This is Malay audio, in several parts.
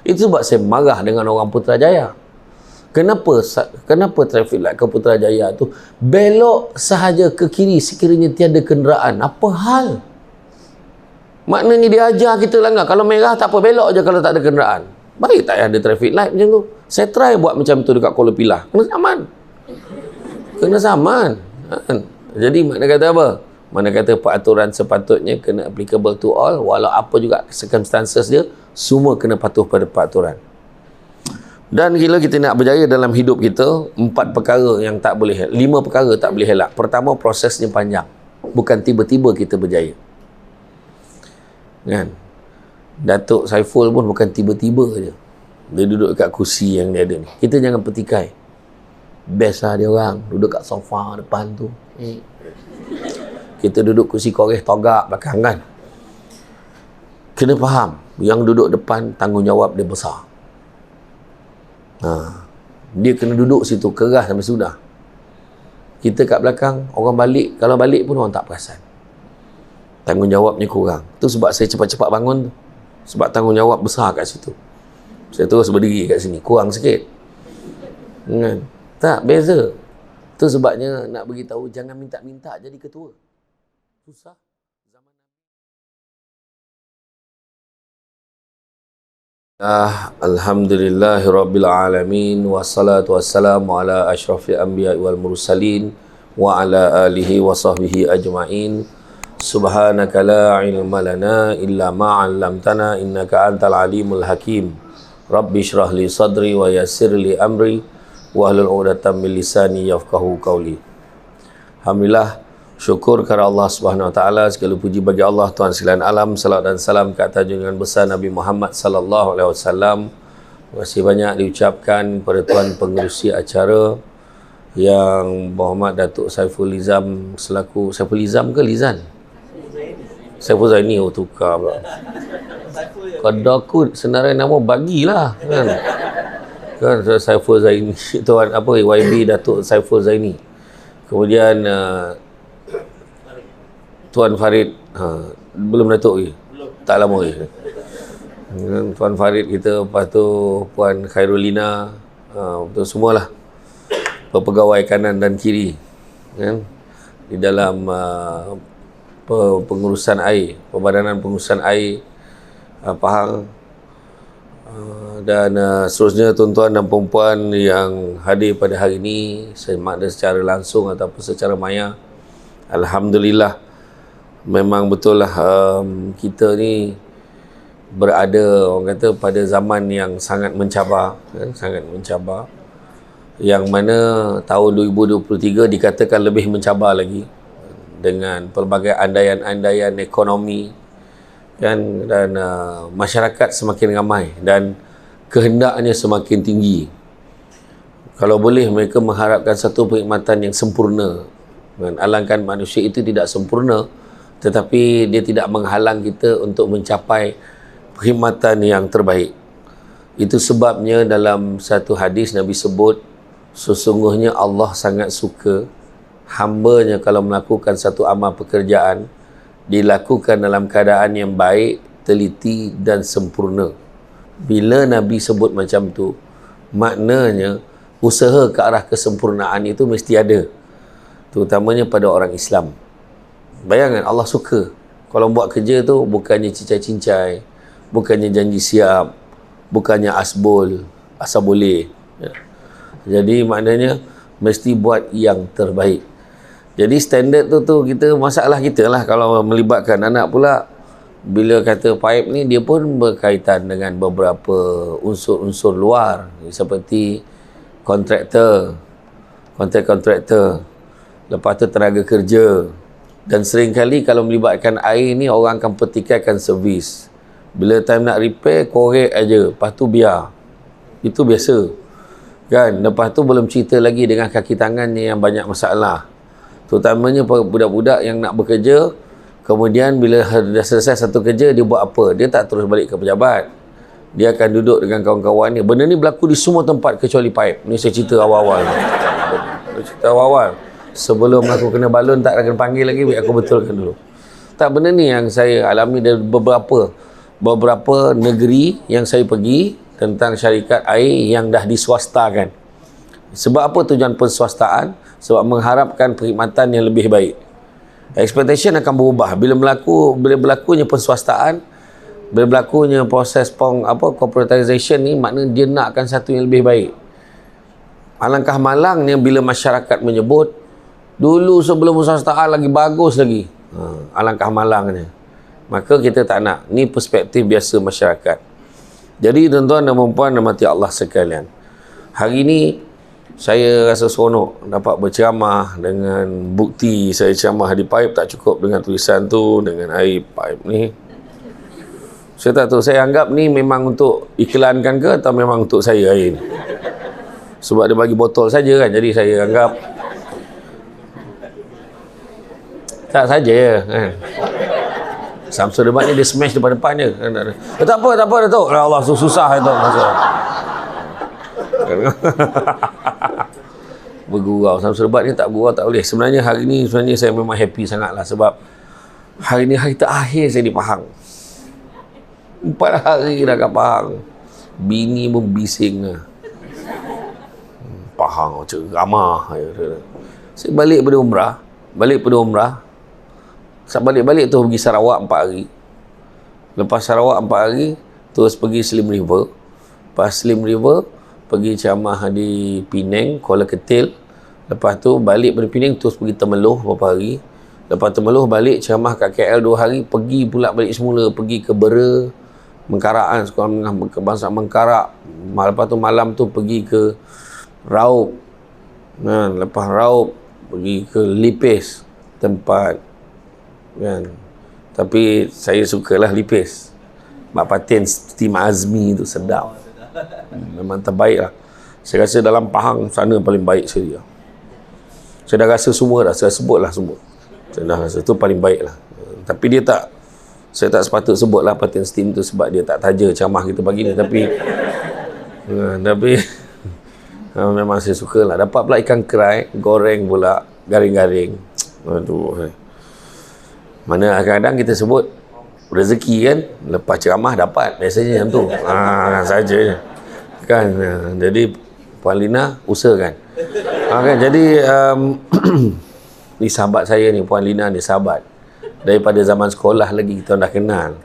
Itu sebab saya marah dengan orang Putrajaya. Kenapa traffic light ke Putrajaya tu belok sahaja ke kiri sekiranya tiada kenderaan? Apa hal? Maknanya dia ajar kita langgar. Kalau merah tak apa, belok je kalau tak ada kenderaan. Baik tak ada traffic light macam tu. Saya try buat macam tu dekat Kuala Pilah. Kena saman. Kan? Jadi makna kata apa? Mana kata peraturan sepatutnya kena applicable to all, walau apa juga circumstances dia, semua kena patuh pada peraturan. Dan bila kita nak berjaya dalam hidup kita, 4 perkara yang tak boleh, 5 perkara tak boleh elak. Pertama, prosesnya panjang. Bukan tiba-tiba kita berjaya. Kan? Datuk Saiful pun bukan tiba-tiba je. Dia duduk kat kursi yang dia ada ni. Kita jangan petikai. Best lah dia orang. Duduk kat sofa depan tu. Kita duduk kursi koreh togak belakang kan. Kena faham. Yang duduk depan, tanggungjawab dia besar. Dia kena duduk situ keras sampai sudah. Kita kat belakang, orang balik, kalau balik pun orang tak perasan. Tanggungjawabnya kurang. Tu sebab saya cepat-cepat bangun tu. Sebab tanggungjawab besar kat situ. Saya terus berdiri kat sini, kurang sikit. Tak, beza. Tu sebabnya nak beritahu, jangan minta-minta jadi ketua. Susah. Alhamdulillahirrabbilalamin. Wassalatu wassalamu ala ashrafil anbiya wal mursalin wa ala alihi wa sahbihi ajma'in. Subhanaka la ilma lana illa ma'allamtana innaka antal alimul hakim. Rabbi syrah li sadri wa yassir li amri wahlul 'uqdatam min lisani yafqahu qawli. Alhamdulillah, syukur kepada Allah Subhanahu wa taala, segala puji bagi Allah Tuhan sekalian alam, salat dan salam ke atas junjungan besar Nabi Muhammad sallallahu alaihi wasallam. Terima kasih banyak diucapkan kepada tuan pengerusi acara yang Muhammad Datuk Saiful Izam selaku Saiful Izam ke Lizan? Saiful Zaini. Oh, tukar pula. Kalau aku senarai nama bagilah kan. Kan Saiful Zaini, tuan apa YB Datuk Saiful Zaini. Kemudian Tuan Farid, belum Datuk lagi? Tak lama lagi. Tuan Farid kita, lepas tu Puan Khairulina, betul semualah pegawai kanan dan kiri kan, di dalam pengurusan air, Perbadanan Pengurusan Air Pahang, dan seterusnya tuan-tuan dan puan-puan yang hadir pada hari ini, sama ada secara langsung ataupun secara maya. Alhamdulillah, memang betul lah, kita ni berada, orang kata, pada zaman yang sangat mencabar, kan? Sangat mencabar, yang mana tahun 2023 dikatakan lebih mencabar lagi dengan pelbagai andaian-andaian ekonomi kan, dan masyarakat semakin ramai dan kehendaknya semakin tinggi. Kalau boleh mereka mengharapkan satu perkhidmatan yang sempurna, kan? Alangkah manusia itu tidak sempurna, tetapi dia tidak menghalang kita untuk mencapai perkhidmatan yang terbaik. Itu sebabnya dalam satu hadis Nabi sebut, sesungguhnya Allah sangat suka hamba-Nya kalau melakukan satu amal pekerjaan, dilakukan dalam keadaan yang baik, teliti dan sempurna. Bila Nabi sebut macam tu, maknanya usaha ke arah kesempurnaan itu mesti ada, terutamanya pada orang Islam. Bayangkan, Allah suka kalau buat kerja tu bukannya cincai-cincai, bukannya janji siap, bukannya asbol, asal boleh. Jadi maknanya mesti buat yang terbaik. Jadi standard tu kita, masalah kita lah kalau melibatkan anak pula. Bila kata pipe ni, dia pun berkaitan dengan beberapa unsur-unsur luar, seperti kontraktor, lepas tu tenaga kerja. Dan seringkali kalau melibatkan air ni, orang akan petikaikan servis. Bila time nak repair, korek aja, lepas tu biar. Itu biasa kan. Lepas tu belum cerita lagi dengan kaki tangannya yang banyak masalah, terutamanya budak-budak yang nak bekerja. Kemudian bila dah selesai satu kerja, dia buat apa? Dia tak terus balik ke pejabat, dia akan duduk dengan kawan-kawan ni. Benda ni berlaku di semua tempat kecuali pipe. Ni saya cerita awal-awal. Sebelum aku kena balon, tak akan panggil lagi, biar aku betulkan dulu. Tak, benda ni yang saya alami dari beberapa negeri yang saya pergi, tentang syarikat air yang dah diswastakan. Sebab apa tujuan penswastaan? Sebab mengharapkan perkhidmatan yang lebih baik. Expectation akan berubah bila berlakunya penswastaan, bila berlakunya proses corporatization ni, maknanya dia nakkan satu yang lebih baik. Alangkah malangnya bila masyarakat menyebut dulu sebelum penswastaan lagi bagus lagi. Alangkah malangnya. Maka kita tak nak. Ni perspektif biasa masyarakat. Jadi tuan-tuan dan puan-puan rahmati Allah sekalian, hari ini saya rasa seronok dapat berceramah dengan bukti saya ceramah di pipe tak cukup dengan tulisan tu, dengan air pipe ni. Saya tak tahu, saya anggap ni memang untuk iklankan ke atau memang untuk saya air ni. Sebab dia bagi botol saja kan, jadi saya anggap tak saja kan. Samsul debat ni dia smash depan-depan je. Tak apa Datuk. Allah susah itu. Bergurau. Samsul debat ni tak bergurau tak boleh. Sebenarnya hari ni saya memang happy sangatlah sebab hari ni hari terakhir saya di Pahang. 4 hari dah kat Pahang. Bini pun bising lah. Pahang ceramah. Saya balik pada umrah. Balik tu pergi Sarawak 4 hari. Lepas Sarawak 4 hari, terus pergi Slim River. Lepas Slim River, pergi ceramah di Penang, Kuala Ketil. Lepas tu balik pada Penang, terus pergi Temeloh beberapa hari. Lepas Temeloh balik ceramah kat KL 2 hari, pergi pula balik semula, pergi ke Bera, Mengkarak kan, sekolah menengah kebangsaan Mengkarak. Lepas tu malam tu pergi ke Raub. Lepas Raub, pergi ke Lipis, tempat kan. Tapi saya sukalah Lipis. Mak patin steam Azmi tu sedap. Memang terbaik lah. Saya rasa dalam Pahang sana paling baik sekali lah. Saya dah rasa semua dah, saya sebut lah semua. Saya dah rasa tu paling baik lah. Tapi dia tak, saya tak sepatut sebut lah patin steam tu sebab dia tak taja ceramah kita pagi ni. Tapi memang saya suka lah. Dapat pula ikan kerai goreng pula, garing-garing. Aduh. Mana kadang-kadang kita sebut rezeki kan, lepas ceramah dapat, biasanya macam tu. Saja je kan. Jadi Puan Lina usahakan kan. Jadi ni sahabat saya ni, Puan Lina ni sahabat daripada zaman sekolah lagi, kita dah kenal.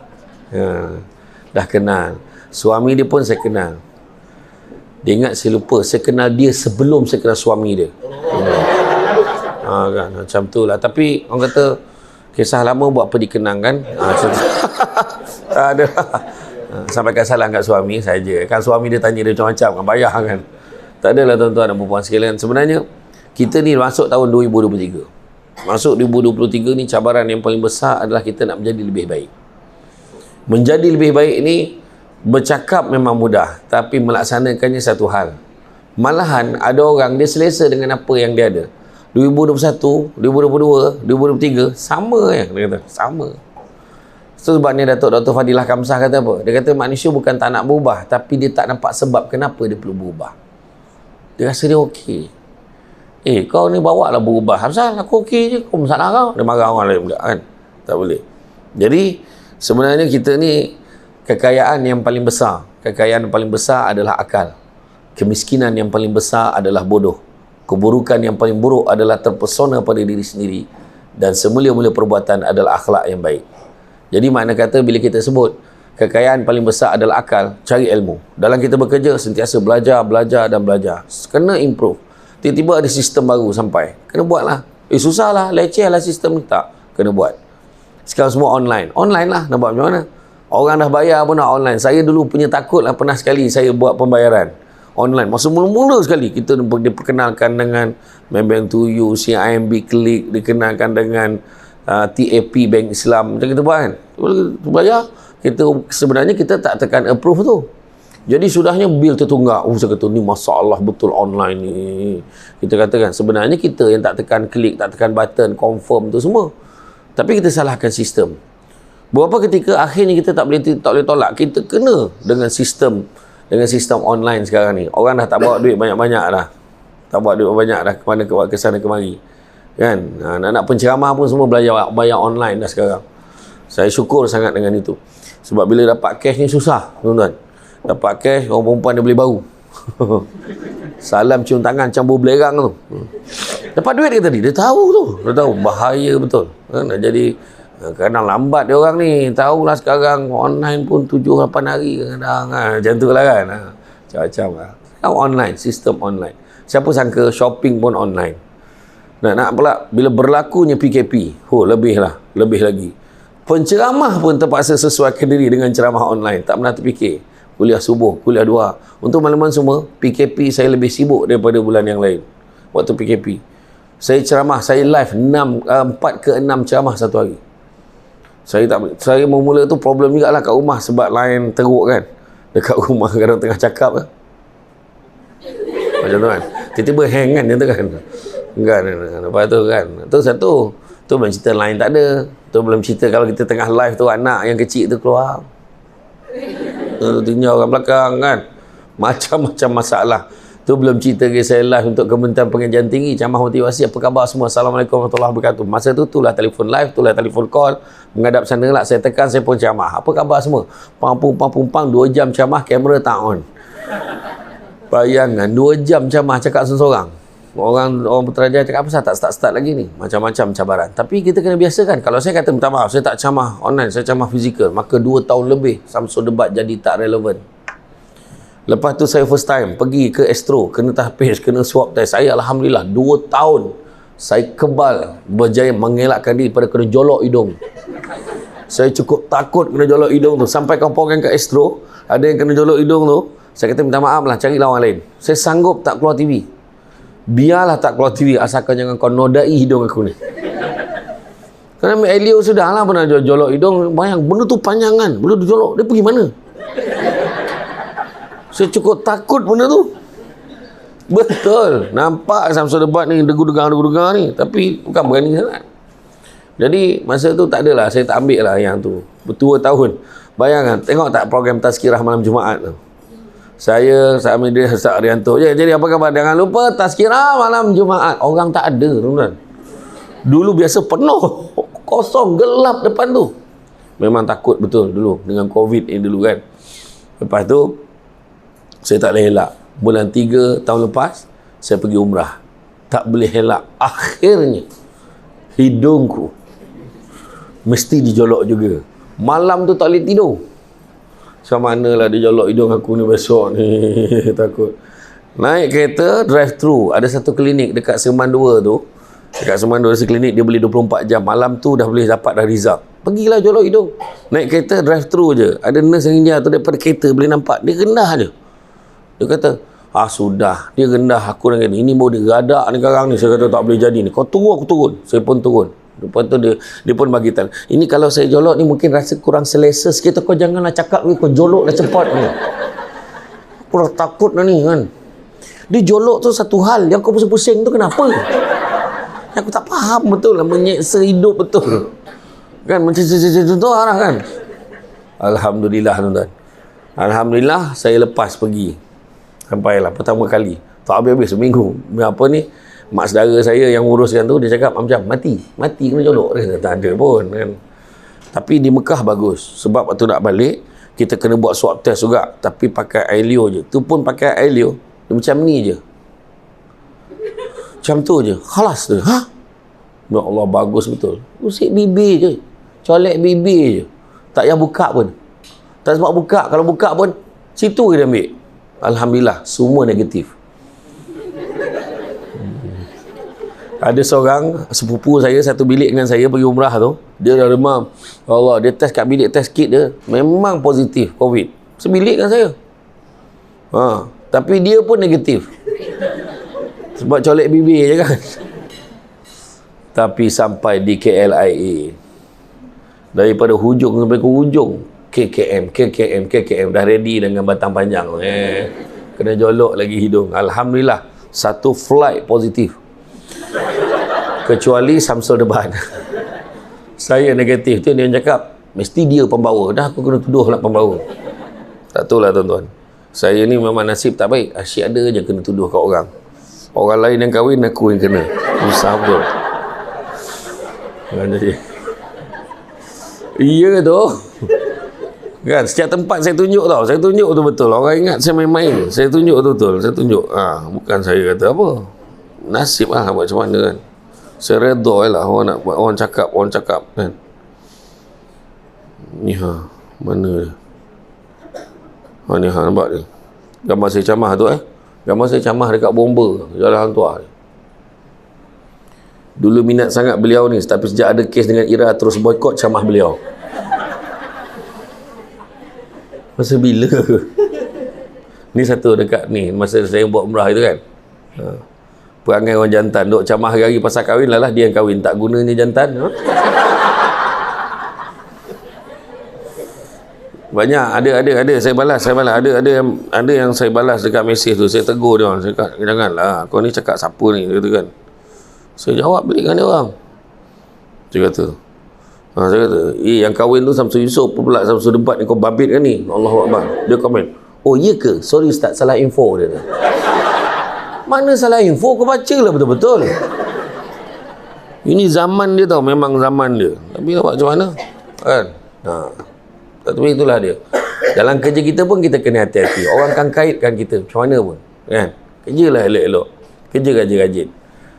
Dah kenal. Suami dia pun saya kenal. Dia ingat saya lupa, saya kenal dia sebelum saya kenal suami dia. Kan, macam tu lah. Tapi orang kata kisah lama buat apa dikenang kan. Tak ada. Sampaikan salam kat suami saja. Kan suami dia tanya dia macam-macam kan, bayar kan. Tak adalah tuan-tuan dan puan-puan sekalian. Sebenarnya kita ni masuk tahun 2023. Masuk 2023 ni cabaran yang paling besar adalah kita nak menjadi lebih baik. Menjadi lebih baik ni bercakap memang mudah, tapi melaksanakannya satu hal. Malahan ada orang dia selesa dengan apa yang dia ada. 2021, 2022, 2023 sama ya, dia kata sama. Sebabnya Dr. Fadilah Kamsah kata apa? Dia kata manusia bukan tak nak berubah, tapi dia tak nampak sebab kenapa dia perlu berubah. Dia rasa dia okey. Kau ni bawa lah berubah. Hamzah, aku okey je. Kau masalah kau. Dia marah orang lain pula kan. Tak boleh. Jadi sebenarnya kita ni kekayaan yang paling besar. Kekayaan yang paling besar adalah akal. Kemiskinan yang paling besar adalah bodoh. Keburukan yang paling buruk adalah terpesona pada diri sendiri, dan semulia-mulia perbuatan adalah akhlak yang baik. Jadi makna kata bila kita sebut kekayaan paling besar adalah akal, cari ilmu. Dalam kita bekerja sentiasa belajar dan belajar. Kena improve. Tiba-tiba ada sistem baru sampai, kena buatlah. Susah lah, leceh lah sistem ni. Tak, kena buat. Sekarang semua online lah, nak buat macam mana? Orang dah bayar pun nak online. Saya dulu punya takut lah, pernah sekali saya buat pembayaran online. Masa mula-mula sekali kita diperkenalkan dengan Maybank to You, CIMB Klik, dikenalkan dengan TAP Bank Islam. Macam kita buat kan, bayar. Sebenarnya kita tak tekan approve tu. Jadi sudahnya bil tertunggak. Saya kata ni masalah betul online ni. Kita katakan sebenarnya kita yang tak tekan klik, tak tekan button confirm tu semua. Tapi kita salahkan sistem. Beberapa ketika akhirnya kita tak boleh tolak. Kita kena dengan sistem online sekarang ni. Orang dah tak bawa duit banyak-banyak dah. Tak bawa duit banyak dah ke sana kemari. Kan? Nak penceramah pun semua bayar online dah sekarang. Saya syukur sangat dengan itu. Sebab bila dapat cash ni susah, tuan-tuan. Dapat cash, orang perempuan dia beli bau. Salam cium tangan campur belerang tu. Dapat duit ke tadi? Dia tahu tu. Dia tahu bahaya betul. Nak jadi kadang lambat dia orang ni. Tahulah sekarang online pun 7-8 hari kadang macam tu lah kan. Macam-macam lah. Online, sistem online. Siapa sangka shopping pun online. Nak pula bila berlakunya PKP, lebih lagi. Penceramah pun terpaksa sesuaikan diri dengan ceramah online. Tak pernah terfikir. Kuliah subuh, kuliah 2. Untuk makluman semua, PKP saya lebih sibuk daripada bulan yang lain. Waktu PKP. Saya ceramah, saya live 4 ke 6 ceramah satu hari. Saya memula tu problem juga lah kat rumah sebab line teruk kan. Dekat rumah kadang tengah cakap kan. Macam tu kan. Tiba-tiba hang kan dia tu kan. Kan. Lepas tu kan. Tu satu. Tu belum cerita line tak ada. Tu belum cerita kalau kita tengah live tu anak yang kecil tu keluar. Tinggal orang belakang kan. Macam-macam masalah. Tu belum cerita ke saya live untuk Kementerian Pengajian Tinggi, ceramah motivasi. Apa khabar semua? Assalamualaikum warahmatullahi wabarakatuh. Masa tu itulah telefon live, itulah telefon call. Menghadap sana lah, saya tekan, saya pun ceramah. Apa khabar semua? Pang 2 jam ceramah, kamera tak on. Bayangkan 2 jam ceramah cakap seorang. Orang Putrajaya cakap apa, tak start lagi ni. Macam-macam cabaran. Tapi kita kena biasakan. Kalau saya kata minta maaf, saya tak ceramah online, saya ceramah fizikal, maka 2 tahun lebih Samsul Debat jadi tak relevan. Lepas tu saya first time pergi ke Astro, kena tahfiz, kena swab test. Saya Alhamdulillah 2 tahun saya kebal berjaya mengelakkan diri pada kena jolok hidung. Saya cukup takut kena jolok hidung tu. Sampai kampung ke Astro, ada yang kena jolok hidung tu, saya kata minta maaf lah, carilah orang lain. Saya sanggup tak keluar TV. Biarlah tak keluar TV, asalkan jangan kau nodai hidung aku ni. Kerana Elio sudah lah pernah jolok hidung. Bayang, benda tu panjangan. Benda tu jolok, dia pergi mana? Saya cukup takut benda tu. Betul. Nampak Samsul Debat ni degur-degar ni. Tapi bukan berani sangat. Jadi masa tu tak adalah. Saya tak ambil lah yang tu. 2 tahun. Bayangkan. Tengok tak program Tazkirah malam Jumaat tu. Saya ambil dia Ustaz Arianto. Jadi apa khabar? Jangan lupa Tazkirah malam Jumaat. Orang tak ada. Teman-teman. Dulu biasa penuh. Kosong. Gelap depan tu. Memang takut betul dulu. Dengan COVID ni dulu kan. Lepas tu saya tak boleh elak. Bulan 3 tahun lepas, saya pergi umrah. Tak boleh elak. Akhirnya, hidungku mesti dijolok juga. Malam tu tak boleh tidur. Macam manalah dijolok hidung aku ni besok ni. Takut. Naik kereta, drive thru. Ada satu klinik dekat Serman 2 tu. Dekat Serman 2 klinik, dia boleh 24 jam. Malam tu dah boleh dapat dah result. Pergilah jolok hidung. Naik kereta, drive thru je. Ada nurse yang India tu daripada kereta boleh nampak. Dia rendah je. Dia kata, sudah, dia rendah aku dengan ini mau dia gadak ni sekarang ni. Saya kata tak boleh jadi ni. Kau turun, aku turun. Saya pun turun. Lepas tu dia pun bagi tahu. Ini kalau saya jolok ni mungkin rasa kurang selesa sikit. Kau janganlah cakap ni, kau jolok dah cepat ni. Aku dah takut dah ni kan. Dia jolok tu satu hal. Yang kau pusing-pusing tu kenapa? Aku tak faham betul lah. Menyeksa hidup betul. Kan macam tu arah kan. Alhamdulillah tuan-tuan. Alhamdulillah saya lepas pergi. Sampailah pertama kali. Tak habis-habis seminggu. Apa ni? Mak saudara saya yang uruskan tu, dia cakap macam mati kena jolok. Dia tak ada pun kan. Tapi di Mekah bagus. Sebab waktu nak balik, kita kena buat swab test juga. Tapi pakai Ailio je. Tu pun pakai Ailio. Dia macam ni je. Macam tu je. Khalas tu. Ya Allah, bagus betul. Usik bibir je. Colek bibir je. Tak payah buka pun. Tak sebab buka. Kalau buka pun, situ dia ambil. Alhamdulillah, semua negatif. Ada seorang sepupu saya, satu bilik dengan saya pergi umrah tu. Dia dah demam. Allah, dia test kat bilik test kit dia. Memang positif COVID. Sebilik dengan saya. Tapi dia pun negatif. Sebab colek bibir je kan. Tapi sampai di KLIA. Daripada hujung sampai ke hujung. KKM dah ready dengan batang panjang. Kena jolok lagi hidung. Alhamdulillah, satu flight positif. Kecuali Samsul Debat. Saya negatif. Tu dia cakap, mesti dia pembawa. Dah aku kena tuduh lah pembawa. Tak tahu lah tuan-tuan. Saya ni memang nasib tak baik. Asyik ada je kena tuduh kat orang. Orang lain yang kahwin, aku yang kena. Susah betul. Jadi, iya tu. Kan setiap tempat saya tunjuk tau. Saya tunjuk betul-betul. Orang ingat saya main-main. Saya tunjuk betul-betul. Saya tunjuk. Bukan saya kata apa. Nasib lah macam mana kan. Saya redha lah orang nak buat, orang cakap kan. Ni mana dia? Ni nampak dia. Gambar saya camah tu Gambar saya camah dekat bomba Jalan Hang Tuah. Dulu minat sangat beliau ni, tapi sejak ada kes dengan Ira terus boykot camah beliau. Masa bila? Ni satu dekat ni masa saya buat umrah itu kan. Perangai orang jantan duk camah hari-hari pasal kahwin, lah dia yang kahwin, tak gunanya jantan. Banyak ada saya balas ada yang saya balas dekat mesej tu. Saya tegur dia orang, saya kata janganlah kau ni cakap siapa ni, dia kata kan. Saya jawab balik dengan dia orang. Saya kata yang kahwin tu Samsul Yusof pula Samsul Debat ni, kau babit kan ni. Allahuakbar. Dia komen, oh iya ke, sorry Ustaz, salah info dia. Mana salah info, kau baca lah betul-betul. Ini zaman dia tau, memang zaman dia. Tapi nak buat macam mana kan. Tapi itulah dia. Dalam kerja kita pun kita kena hati-hati. Orang akan kaitkan kita macam mana pun kan. Kerjalah elok-elok, kerja rajin-rajin.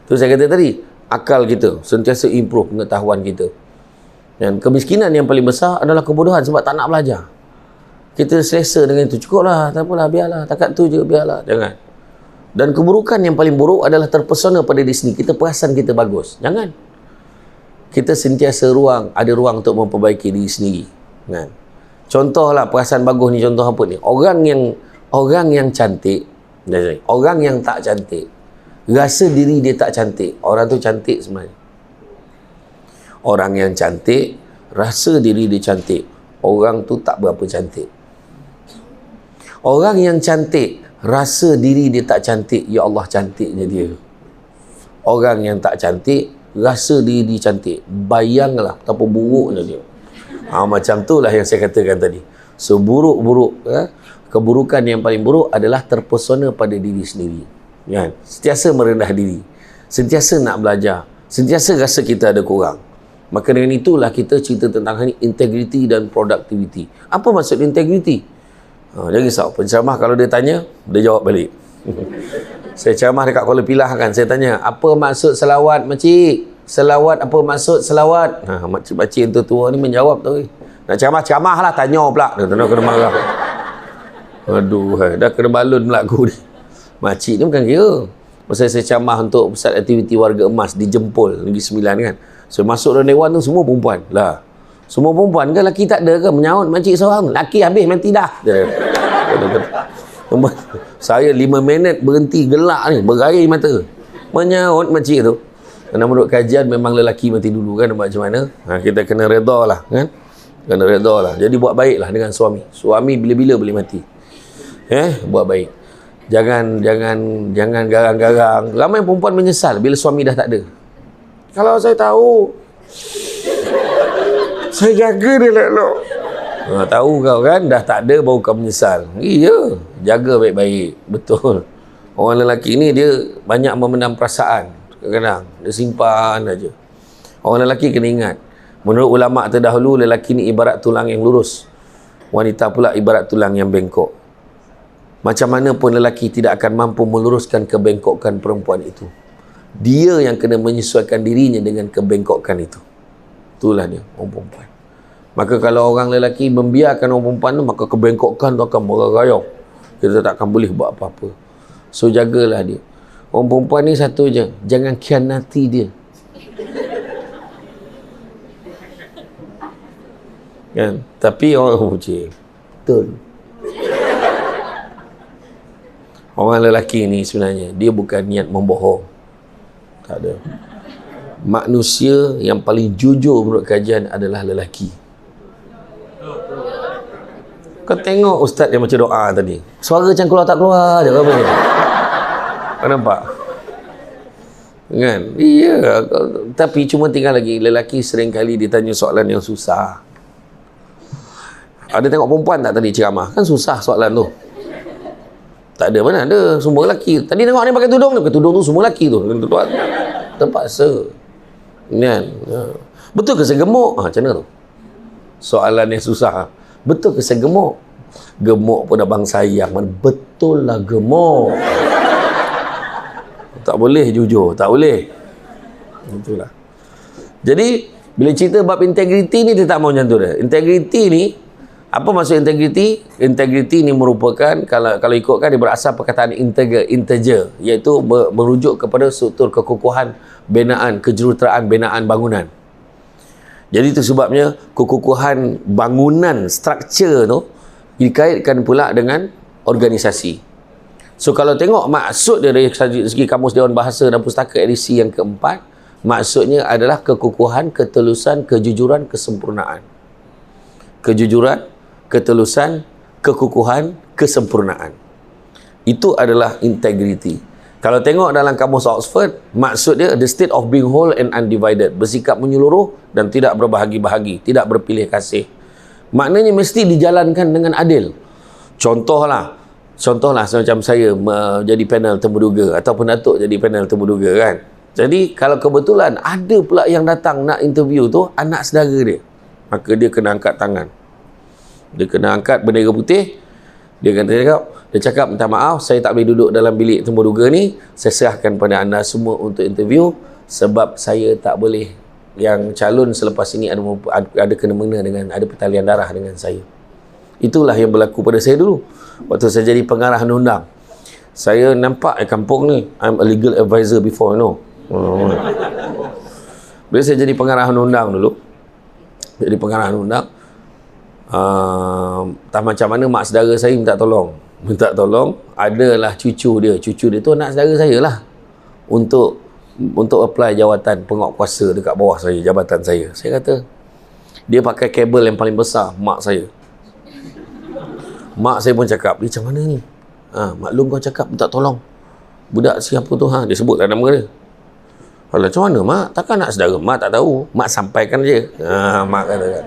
Tu saya kata tadi, akal kita sentiasa improve pengetahuan kita. Dan kemiskinan yang paling besar adalah kebodohan, sebab tak nak belajar. Kita selesa dengan itu, cukuplah, tak apalah, biarlah, takat tu je, biarlah, jangan. Dan keburukan yang paling buruk adalah terpesona pada diri sendiri. Kita perasan kita bagus, jangan. Kita sentiasa ada ruang untuk memperbaiki diri sendiri kan. Contohlah perasaan bagus ni, contoh apa ni? Orang yang cantik, orang yang tak cantik rasa diri dia tak cantik, orang tu cantik sebenarnya. Orang yang cantik rasa diri dia cantik, orang tu tak berapa cantik. Orang yang cantik rasa diri dia tak cantik, ya Allah cantiknya dia. Orang yang tak cantik rasa diri dia cantik, bayanglah betapa buruknya dia. Macam tu lah yang saya katakan tadi. Seburuk-buruk keburukan yang paling buruk adalah terpesona pada diri sendiri kan? Sentiasa merendah diri, sentiasa nak belajar, sentiasa rasa kita ada kurang. Maka dengan itulah kita cerita tentang integriti dan productivity. Apa maksud integriti? Jangan risau, penceramah kalau dia tanya, dia jawab balik. Saya ceramah dekat Kuala Pilah kan, saya tanya, apa maksud selawat makcik? Selawat, apa maksud selawat? Makcik-makcik yang tua ni menjawab tu. Nak ceramah lah, tanya pula. Dia kena marah. Aduh, dah kena balun pula aku ni. Makcik ni bukan kira. Masa saya ceramah untuk pusat aktiviti warga emas di Jempol, Negeri Sembilan kan. So masuk dalam dewan tu semua perempuan lah. Semua perempuan kan, lelaki tak ada ke? Menyaut makcik seorang. Lelaki habis mati dah. Saya 5 minit berhenti gelak ni, berair mata. Menyaut makcik tu. Kerana menurut kajian memang lelaki mati dulu kan, nampak macam mana? Kita kena redha lah kan. Kena redha lah. Jadi buat baiklah dengan suami. Suami bila-bila boleh mati. Buat baik. Jangan garang-garang. Ramai perempuan menyesal bila suami dah tak ada. Kalau saya tahu, saya jaga dia elok-elok. Tahu kau kan, dah tak ada baru kau menyesal. Iya, jaga baik-baik. Betul. Orang lelaki ni dia banyak memendam perasaan. Kadang-kadang dia simpan aja. Orang lelaki kena ingat, menurut ulama terdahulu, lelaki ni ibarat tulang yang lurus, wanita pula ibarat tulang yang bengkok. Macam mana pun lelaki tidak akan mampu meluruskan kebengkokan perempuan itu. Dia yang kena menyesuaikan dirinya dengan kebengkokan itu. Itulah dia, orang perempuan. Maka kalau orang lelaki membiarkan orang perempuan tu, maka kebengkokan tu akan merayau. Kita tak akan boleh buat apa-apa. So jagalah dia. Orang perempuan ni satu je, jangan khianati dia. Kan? Tapi orang betul. Orang lelaki ni sebenarnya dia bukan niat membohong. Tak ada. Manusia yang paling jujur menurut kajian adalah lelaki. Kau tengok ustaz yang macam doa tadi, suara macam keluar tak keluar je, apa ni? Kau nampak? Kan? Iya. Tapi cuma tinggal lagi, lelaki sering kali ditanya soalan yang susah. Ada tengok perempuan tak tadi ceramah? Kan susah soalan tu. Tak ada, mana ada, semua lelaki. Tadi tengok ni pakai tudung tu semua lelaki tu. Terpaksa. Kan? Betul ke saya gemuk? Macam mana tu? Soalan yang susah. Betul ke saya gemuk? Gemuk pun abang sayang. Betul lah gemuk. Tak boleh jujur, tak boleh. Itulah. Jadi bila cerita bab integriti ni dia tak mau macam tu dah. Integriti ni, apa maksud integriti? Integriti ni merupakan kalau ikutkan dia berasal perkataan integer, iaitu merujuk kepada struktur kekokohan binaan, kejuruteraan binaan bangunan. Jadi itu sebabnya kekokohan bangunan, struktur tu dikaitkan pula dengan organisasi. So kalau tengok maksud dia dari segi Kamus Dewan Bahasa dan Pustaka edisi yang keempat, maksudnya adalah kekokohan, ketelusan, kejujuran, kesempurnaan. Kejujuran, ketelusan, kekokohan, kesempurnaan. Itu adalah integrity. Kalau tengok dalam Kamus Oxford, maksud dia the state of being whole and undivided, bersikap menyeluruh dan tidak berbahagi-bahagi, tidak berpilih kasih. Maknanya mesti dijalankan dengan adil. Contohlah macam saya jadi panel temuduga ataupun Datuk jadi panel temuduga kan. Jadi kalau kebetulan ada pula yang datang nak interview tu anak saudara dia, maka dia kena angkat tangan. Dia kena angkat bendera putih. Dia cakap minta maaf, saya tak boleh duduk dalam bilik temuduga ni. Saya serahkan pada anda semua untuk interview sebab saya tak boleh, yang calon selepas ini ada kena-mengena dengan, ada pertalian darah dengan saya. Itulah yang berlaku pada saya dulu. Waktu saya jadi pengarah undang-undang, saya nampak kampung ni, I'm a legal advisor before, you know. Bila saya jadi pengarah undang-undang dulu, tak macam mana mak saudara saya minta tolong, adalah cucu dia tu anak saudara saya lah, untuk apply jawatan penguat kuasa dekat bawah saya, jabatan saya. Saya kata, dia pakai kabel yang paling besar, mak saya pun cakap, dia macam mana ni? Maklum kau cakap minta tolong budak siapa tu, dia sebutlah nama dia. Alah, macam mana mak? Takkan nak saudara mak tak tahu, mak sampaikan je. Mak kata kan.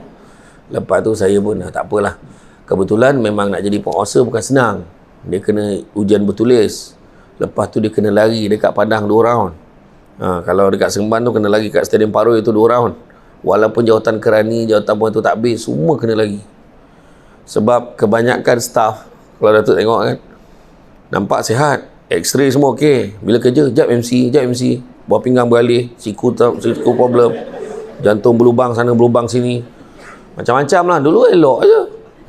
Lepas tu saya pun tak apalah, kebetulan memang nak jadi penguasa bukan senang. Dia kena ujian bertulis, lepas tu dia kena lari dekat Padang 2 round. Kalau dekat Seremban tu kena lari kat Stadium Paroi itu 2 round. Walaupun jawatan kerani, jawatan pun tu tak habis, semua kena lari. Sebab kebanyakan staff, kalau Datuk tengok kan, nampak sihat, X-ray semua okey. Bila kerja, jap MC, buah pinggang beralih, siku problem, jantung berlubang sana, berlubang sini, macam-macam lah. Dulu elok je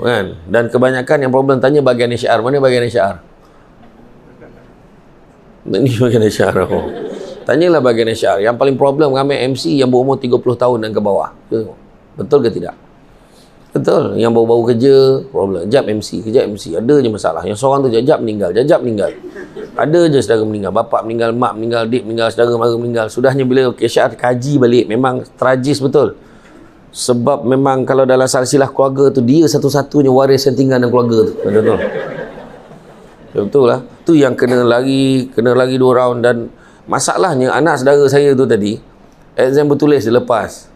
kan. Dan kebanyakan yang problem tanya bahagian HR. Mana bahagian HR? Ini bahagian HR. Tanyalah bahagian HR. Yang paling problem ramai MC yang berumur 30 tahun dan ke bawah. Betul ke tidak? Betul. Yang baru-baru kerja, problem. Kejap MC. Ada je masalah. Yang seorang tu jajak meninggal. Ada je saudara meninggal. Bapak meninggal, mak meninggal, dik meninggal, saudara mara meninggal. Sudahnya bila HR kaji balik, memang tragis betul. Sebab memang kalau dalam silsilah keluarga tu, dia satu-satunya waris yang tinggal dalam keluarga tu. Betul. Betul lah. Tu yang kena lagi 2 round. Dan masalahnya anak saudara saya tu tadi, exam bertulis dia lepas.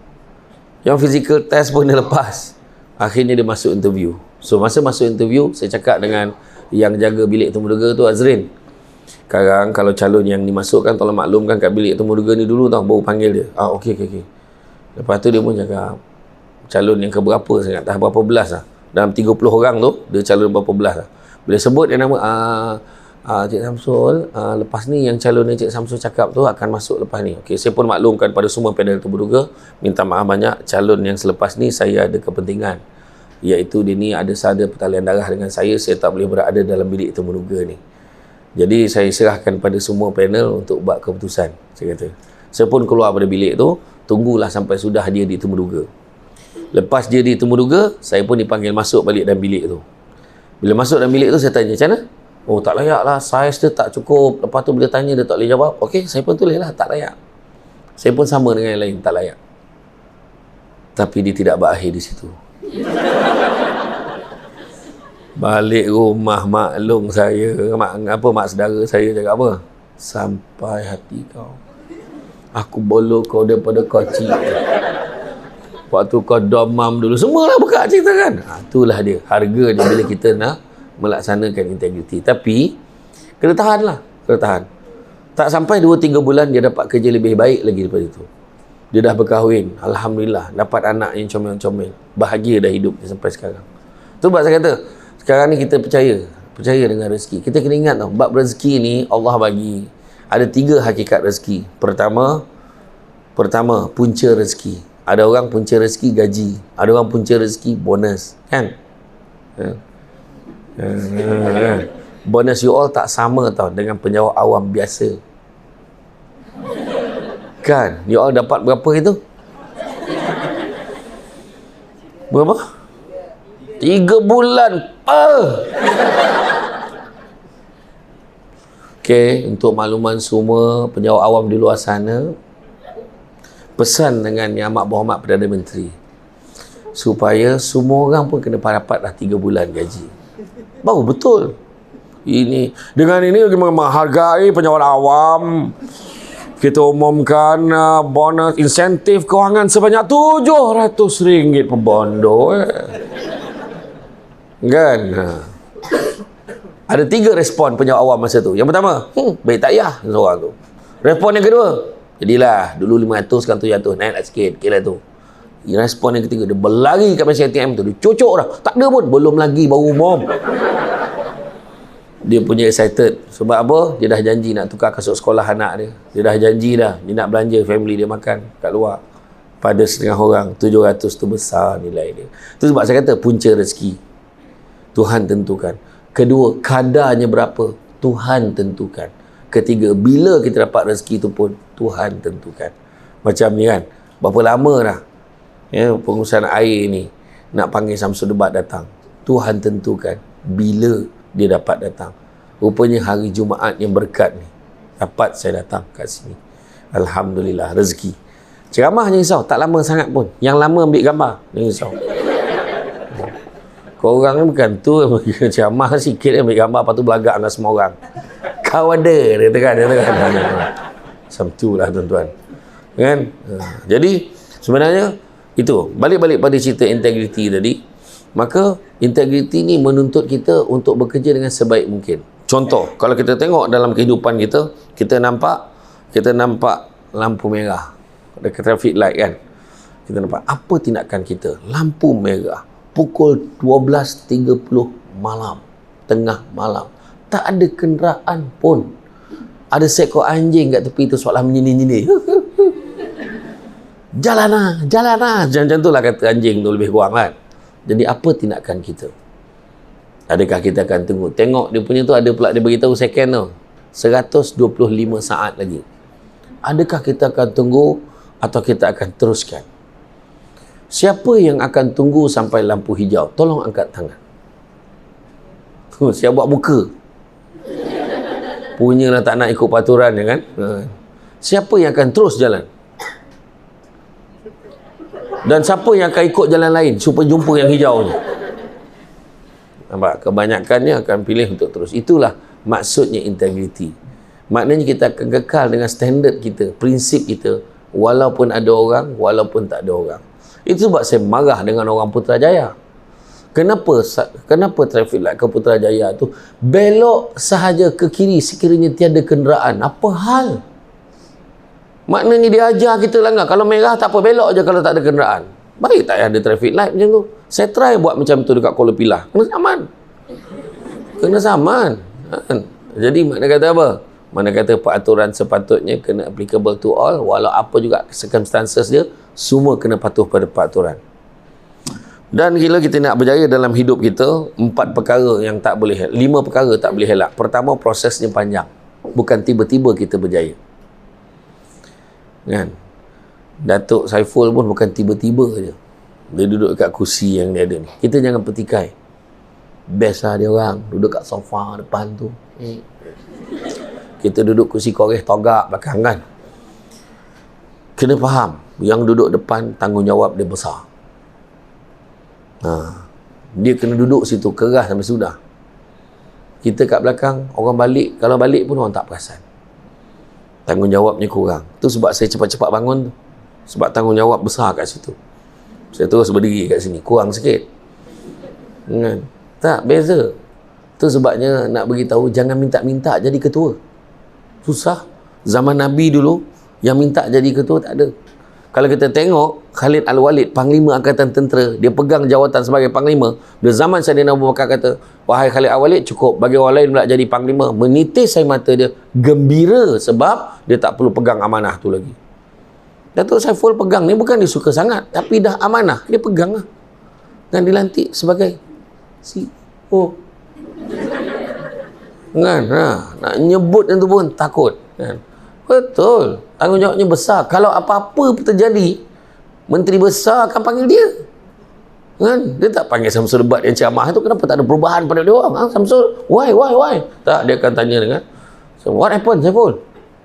Yang physical test pun dia lepas. Akhirnya dia masuk interview. So masa masuk interview, saya cakap dengan yang jaga bilik temuduga tu, Azrin, sekarang kalau calon yang dimasukkan, tolong maklumkan kat bilik temuduga ni dulu tau, baru panggil dia. Okey. Lepas tu dia pun cakap, calon yang keberapa, saya tak tahu berapa belas lah. Dalam 30 orang tu, dia calon berapa belas lah. Bila sebut dia nama, Cik Samsul, lepas ni yang calon yang Cik Samsul cakap tu akan masuk lepas ni. Okey, saya pun maklumkan pada semua panel temuduga, minta maaf banyak, calon yang selepas ni saya ada kepentingan, iaitu dia ni ada pertalian darah dengan saya tak boleh berada dalam bilik temuduga ni. Jadi saya serahkan pada semua panel untuk buat keputusan. Saya kata, saya pun keluar pada bilik tu, tunggulah sampai sudah dia di temuduga. Lepas dia di temuduga, saya pun dipanggil masuk balik dalam bilik tu. Bila masuk dalam bilik tu, saya tanya, macam mana? Oh, tak layak lah, saiz dia tak cukup. Lepas tu bila tanya dia tak boleh jawab. Okey, saya pun tulis lah, tak layak. Saya pun sama dengan yang lain, tak layak. Tapi dia tidak berakhir di situ. Balik rumah maklum saya, mak saudara saya cakap apa? Sampai hati kau. Aku bolo kau daripada kecil. Waktu kau domam dulu, semualah buka cerita kan. Itulah dia, harga dia bila kita nak melaksanakan integriti. Tapi kena tahan lah, tak sampai 2-3 bulan dia dapat kerja lebih baik lagi daripada itu. Dia dah berkahwin, alhamdulillah, dapat anak yang comel-comel, bahagia dah hidup dia sampai sekarang. Tu sebab saya kata, sekarang ni kita percaya dengan rezeki. Kita kena ingat tau, bab rezeki ni Allah bagi. Ada 3 hakikat rezeki. Pertama, punca rezeki. Ada orang punca rezeki gaji. Ada orang punca rezeki bonus. Kan? Bonus you all tak sama tau dengan penjawat awam biasa. Kan? You all dapat berapa itu? Berapa? 3 bulan. Okey, untuk makluman semua penjawat awam di luar sana, pesan dengan Yang Amat Berhormat Perdana Menteri supaya semua orang pun kena dapatlah 3 bulan gaji. Baru betul. Ini dengan ini menghargai penjawat awam. Kita umumkan bonus insentif kewangan sebanyak RM700 per bondo. Kan? Ada 3 respon penjawat awam masa tu. Yang pertama, baik tak payah seorang tu. Respon yang kedua, jadilah dulu 500 sekarang 700, naiklah sikit, kira tu. Respon yang ketiga, dia berlari kat mesin ATM tu, dia cucuk dah. Tak ada pun, belum lagi baru umum. Dia punya excited. Sebab apa? Dia dah janji nak tukar kasut sekolah anak dia. Dia dah janji dah, dia nak belanja family dia makan kat luar. Pada setengah orang, 700 tu besar nilai dia. Tu sebab saya kata punca rezeki Tuhan tentukan. Kedua, kadarnya berapa? Tuhan tentukan. Ketiga, bila kita dapat rezeki tu pun Tuhan tentukan. Macam ni kan, berapa lama dah pengurusan air ni nak panggil Samsul Debat datang. Tuhan tentukan bila dia dapat datang. Rupanya hari Jumaat yang berkat ni dapat saya datang kat sini. Alhamdulillah, rezeki. Ceramah jangan risau, tak lama sangat pun. Yang lama ambil gambar, jangan risau. Korang ni bukan tu, ceramah sikit ambil gambar, lepas tu belagak dengan semua orang. Kau ada, dia tekan. Macam tu lah tuan-tuan. Kan? Jadi sebenarnya itu, balik pada cerita integriti tadi. Maka integriti ni menuntut kita untuk bekerja dengan sebaik mungkin. Contoh, kalau kita tengok dalam kehidupan kita, kita nampak lampu merah dekat traffic light kan. Kita nampak apa tindakan kita? Lampu merah pukul 12.30 malam, tengah malam, tak ada kenderaan pun. Ada seekor anjing kat tepi tu seolah menyinir-nyinir. Jalan lah. Macam tu lah kata anjing tu lebih kurang kan. Jadi apa tindakan kita? Adakah kita akan tengok dia punya tu ada pula dia beritahu second tu 125 saat lagi. Adakah kita akan tunggu atau kita akan teruskan? Siapa yang akan tunggu sampai lampu hijau? Tolong angkat tangan. Siap buat muka. Punyalah tak nak ikut peraturan ya kan? Siapa yang akan terus jalan? Dan siapa yang akan ikut jalan lain supaya jumpa yang hijau ni? Nampak? Kebanyakannya akan pilih untuk terus. Itulah maksudnya integriti. Maknanya kita akan kekal dengan standard kita, prinsip kita, walaupun ada orang, walaupun tak ada orang. Itu sebab saya marah dengan orang Putrajaya. Kenapa traffic light ke Putrajaya tu belok sahaja ke kiri sekiranya tiada kenderaan? Apa hal? Maknanya dia ajar kita langgar. Kalau merah tak apa, belok je kalau tak ada kenderaan. Baik tak ada traffic light macam tu. Saya try buat macam tu dekat Kuala Pilah. Kena saman. Jadi makna kata apa? Mana kata peraturan sepatutnya kena applicable to all, walau apa juga circumstances dia, semua kena patuh pada peraturan. Dan bila kita nak berjaya dalam hidup kita, 5 perkara tak boleh helak. Pertama, prosesnya panjang. Bukan tiba-tiba kita berjaya. Kan? Datuk Saiful pun bukan tiba-tiba je. Dia duduk kat kursi yang dia ada ni. Kita jangan petikai. Best lah dia orang. Duduk kat sofa depan tu. Kita duduk kursi koreh togak belakang kan. Kena faham, yang duduk depan tanggungjawab dia besar. Dia kena duduk situ keras sampai sudah. Kita kat belakang, orang balik, kalau balik pun orang tak perasan. Tanggungjawabnya kurang. Tu sebab saya cepat-cepat bangun tu. Sebab tanggungjawab besar kat situ. Saya terus berdiri kat sini, kurang sikit. Tak, beza. Tu sebabnya nak beritahu, jangan minta-minta jadi ketua. Susah. Zaman Nabi dulu, yang minta jadi ketua tak ada. Kalau kita tengok Khalid Al-Walid, Panglima Angkatan Tentera, dia pegang jawatan sebagai Panglima. Bila zaman Saidina Abu Bakar kata, wahai Khalid Al-Walid, cukup bagi orang lain pula jadi Panglima. Menitis air mata dia, gembira sebab dia tak perlu pegang amanah tu lagi. Datuk Saiful pegang ni bukan dia suka sangat, tapi dah amanah, dia pegang lah. Dan dilantik sebagai CEO. Kan? Nak nyebut yang tu pun takut. Kan? Betul. Tanggungjawabnya besar. Kalau apa-apa terjadi, menteri besar akan panggil dia. Kan? Dia tak panggil Samsul Debat yang ceramah tu. Kenapa tak ada perubahan pada dia orang? Samsul, why? Tak, dia akan tanya dengan, so, what happened, Saiful?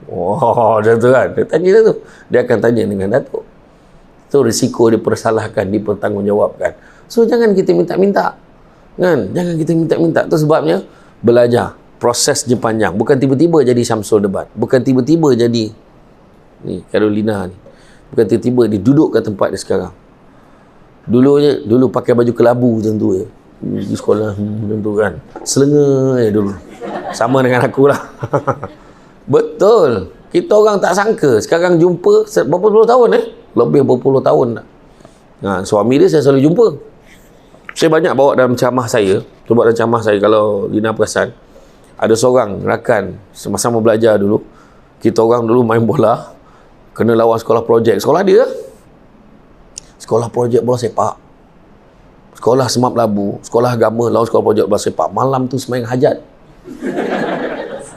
Oh, dia tu kan. Dia tanya dia tu. Dia akan tanya dengan Datuk. Itu risiko dipersalahkan, dipertanggungjawabkan. So, jangan kita minta-minta. Kan? Jangan kita minta-minta. Itu sebabnya, belajar. Prosesnya panjang. Bukan tiba-tiba jadi Samsul Debat. Bukan tiba-tiba jadi ni Carolina ni. Bukan tiba-tiba dia duduk kat tempat dia sekarang. Dulu pakai baju kelabu macam tu je. Di sekolah macam tu kan. Selenga je dulu. Sama dengan aku lah. Betul. Kita orang tak sangka. Sekarang jumpa berapa puluh tahun Lebih berpuluh tahun dah. Suami dia saya selalu jumpa. Saya banyak bawa dalam ceramah saya. Cuba dalam ceramah saya kalau Lina perasan. Ada seorang rakan sama-sama belajar dulu. Kita orang dulu main bola, kena lawan sekolah projek. Sekolah dia sekolah projek bola sepak. Sekolah Semap Labu, sekolah agama lawan sekolah projek bola sepak. Malam tu sembahyang hajat.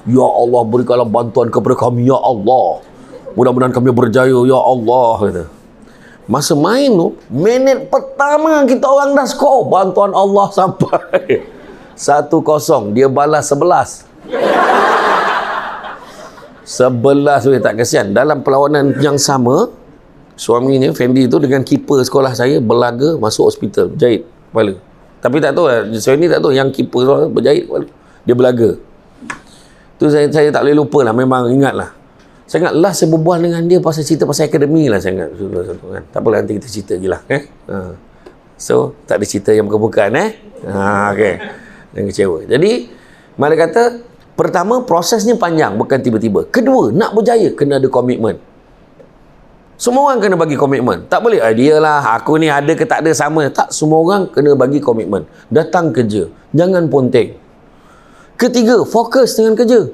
Ya Allah, berikanlah bantuan kepada kami ya Allah. Mudah-mudahan kami berjaya ya Allah, kata. Masa main tu, minit pertama kita orang dah skor. Bantuan Allah sampai 1-0, dia balas 11. 11 tak kesian. Dalam perlawanan yang sama, suaminya Fendi tu dengan keeper sekolah saya berlaga masuk hospital, berjahit kepala. Tapi tak tahu lah, saya ni tak tahu yang keeper tu berjahit kepala. Dia berlaga. Tu saya tak boleh lupa lah, memang ingat lah. Saya ingat last saya berbual dengan dia pasal cerita pasal akademi lah, saya ingat. Kan? Tak apalah, nanti kita cerita je lah. So, tak ada cerita yang bukan-bukan okay. Dan kecewa. Jadi, mana kata, pertama, prosesnya panjang, bukan tiba-tiba. Kedua, nak berjaya, kena ada komitmen. Semua orang kena bagi komitmen. Tak boleh, dia lah, aku ni ada ke tak ada sama. Tak, semua orang kena bagi komitmen. Datang kerja. Jangan ponteng. Ketiga, fokus dengan kerja.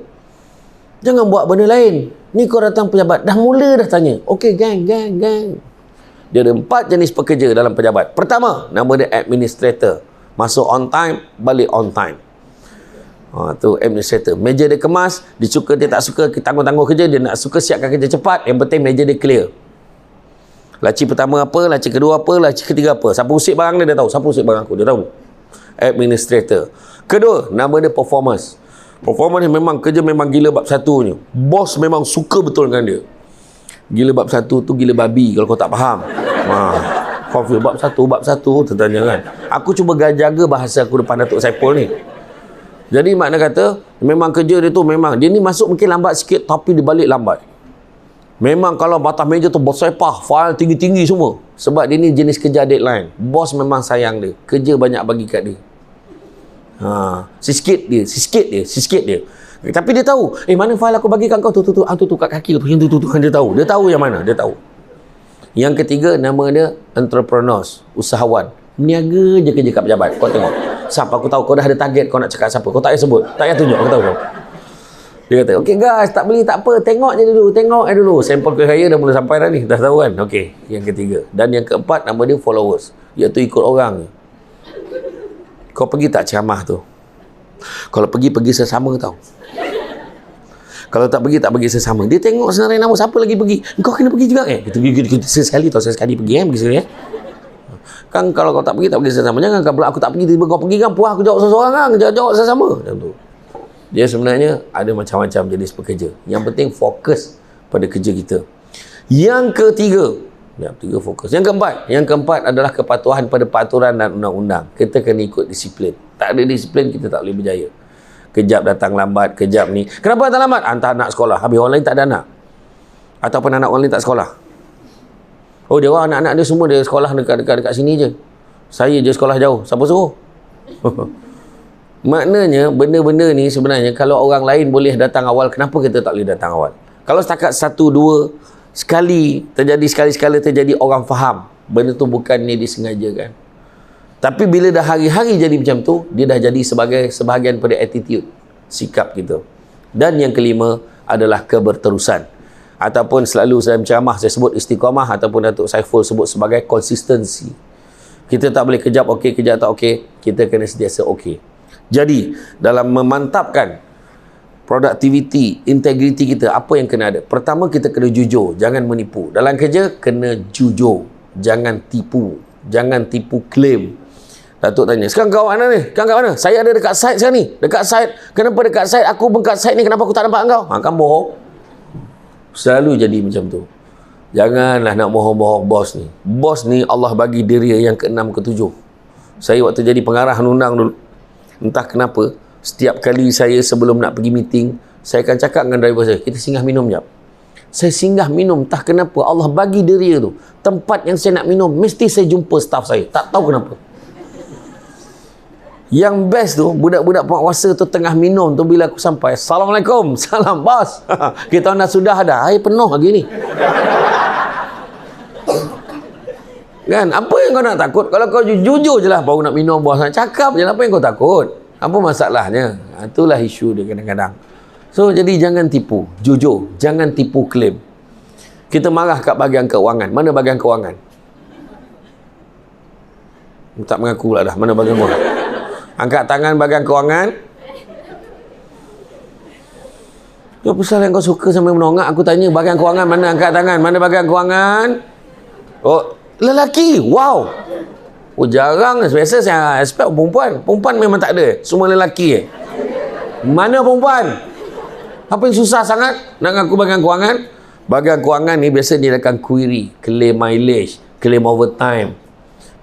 Jangan buat benda lain. Ni kau datang pejabat, dah mula dah tanya. Okey, gang. Dia ada 4 jenis pekerja dalam pejabat. Pertama, nama dia administrator. Masuk on time, balik on time. Tu administrator. Meja dia kemas, dia suka, dia tak suka, tangguh-tangguh kerja, dia nak suka siapkan kerja cepat, yang penting meja dia clear. Laci pertama apa, laci kedua apa, laci ketiga apa. Siapa usik barang dia tahu. Siapa usik barang aku, dia tahu. Administrator. Kedua, nama dia performance. Performance ni memang kerja memang gila bab satunya. Bos memang suka betul dengan dia. Gila bab satu tu gila babi kalau kau tak faham. Confuse bab satu tertanya kan. Aku cuba jaga bahasa aku depan Datuk Saiful ni. Jadi makna kata memang kerja dia tu memang dia ni masuk mungkin lambat sikit tapi dia balik lambat. Memang kalau batas meja tu bersepah, file tinggi-tinggi semua. Sebab dia ni jenis kerja deadline. Bos memang sayang dia. Kerja banyak bagi kat dia. Sikit dia. Tapi dia tahu, mana file aku bagi kat kau tu kat kaki tu. Yang tu kan dia tahu. Dia tahu yang mana, dia tahu. Yang ketiga, nama dia entrepreneurs, usahawan. Meniaga je kerja kat pejabat. Kau tengok. Siapa aku tahu kau dah ada target kau nak cakap siapa. Kau tak payah sebut. Tak payah tunjuk. Aku tahu kau. Dia kata, okey guys, tak beli tak apa. Tengok je dulu. Sampel ke saya dah mula sampai dah ni. Dah tahu kan? Okey. Yang ketiga. Dan yang keempat, nama dia followers. Iaitu ikut orang. Kau pergi tak ceramah tu? Kalau pergi sesama tau. Kalau tak pergi sesama. Dia tengok senarai nama siapa lagi pergi. Kau kena pergi juga kita sekali pergi pergi sekali Kan kalau kau tak pergi sesama. Jangan kalau aku tak pergi tiba-tiba kau pergi kan puas aku jawab seseorang kan. Jawab sesama. Macam tu. Dia sebenarnya ada macam-macam jenis pekerja. Yang penting fokus pada kerja kita. Yang ketiga, fokus. Yang keempat adalah kepatuhan pada peraturan dan undang-undang. Kita kena ikut disiplin. Tak ada disiplin kita tak boleh berjaya. Kejap datang lambat, kejap ni. Kenapa datang lambat? Hantar anak sekolah. Habis orang lain tak ada anak. Ataupun anak orang lain tak sekolah. Oh, dia orang anak-anak dia semua dia sekolah dekat sini je. Saya je sekolah jauh. Siapa suruh? Maknanya benda-benda ni sebenarnya kalau orang lain boleh datang awal, kenapa kita tak boleh datang awal? Kalau setakat 1, 2 sekali-sekala terjadi orang faham benda tu bukan ni disengajakan. Tapi bila dah hari-hari jadi macam tu, dia dah jadi sebagai sebahagian pada attitude, sikap kita. Dan yang kelima adalah keberterusan, ataupun selalu saya ceramah saya sebut istiqamah, ataupun Datuk Saiful sebut sebagai konsistensi. Kita tak boleh kejap okey, kejap tak okey, kita kena sentiasa okey. Jadi dalam memantapkan productivity, integriti kita, apa yang kena ada? Pertama, kita kena jujur, jangan menipu. Dalam kerja kena jujur, jangan tipu, jangan tipu claim. Datuk tanya, sekarang kau mana ni? Sekarang kat mana? Saya ada dekat site sekarang ni. Dekat site. Kenapa dekat site? Aku dekat site ni, kenapa aku tak nampak kau? Kan bohong. Selalu jadi macam tu. Janganlah nak bohong-bohong bos ni. Bos ni Allah bagi diri yang ke-6, ke-7. Saya waktu jadi pengarah undang dulu, entah kenapa, setiap kali saya sebelum nak pergi meeting, saya akan cakap dengan driver saya, kita singgah minum jap. Saya singgah minum, entah kenapa Allah bagi diri tu, tempat yang saya nak minum, mesti saya jumpa staff saya. Tak tahu kenapa. Yang best tu, budak-budak penguasa tu tengah minum tu, bila aku sampai, Assalamualaikum, salam bos. Kita dah sudah ada, air penuh lagi ni. Kan, apa yang kau nak takut? Kalau kau jujur je lah, baru nak minum bos, nak cakap je lah, apa yang kau takut? Apa masalahnya? Itulah isu dia kadang-kadang. So, jadi jangan tipu, jujur, jangan tipu klaim. Kita marah kat bahagian keuangan. Mana bahagian keuangan? Tak mengaku lah dah, mana bahagian keuangan? Angkat tangan bahagian keuangan. Ya, pasal yang kau suka sampai menongak, aku tanya bahagian keuangan mana, angkat tangan, mana bahagian keuangan? Oh, lelaki, wow. Oh, jarang. Biasa saya expect perempuan. Perempuan memang tak ada. Semua lelaki. Mana perempuan? Apa yang susah sangat nak ngaku bahagian keuangan? Bahagian keuangan ni biasa dia akan query, claim mileage, claim overtime.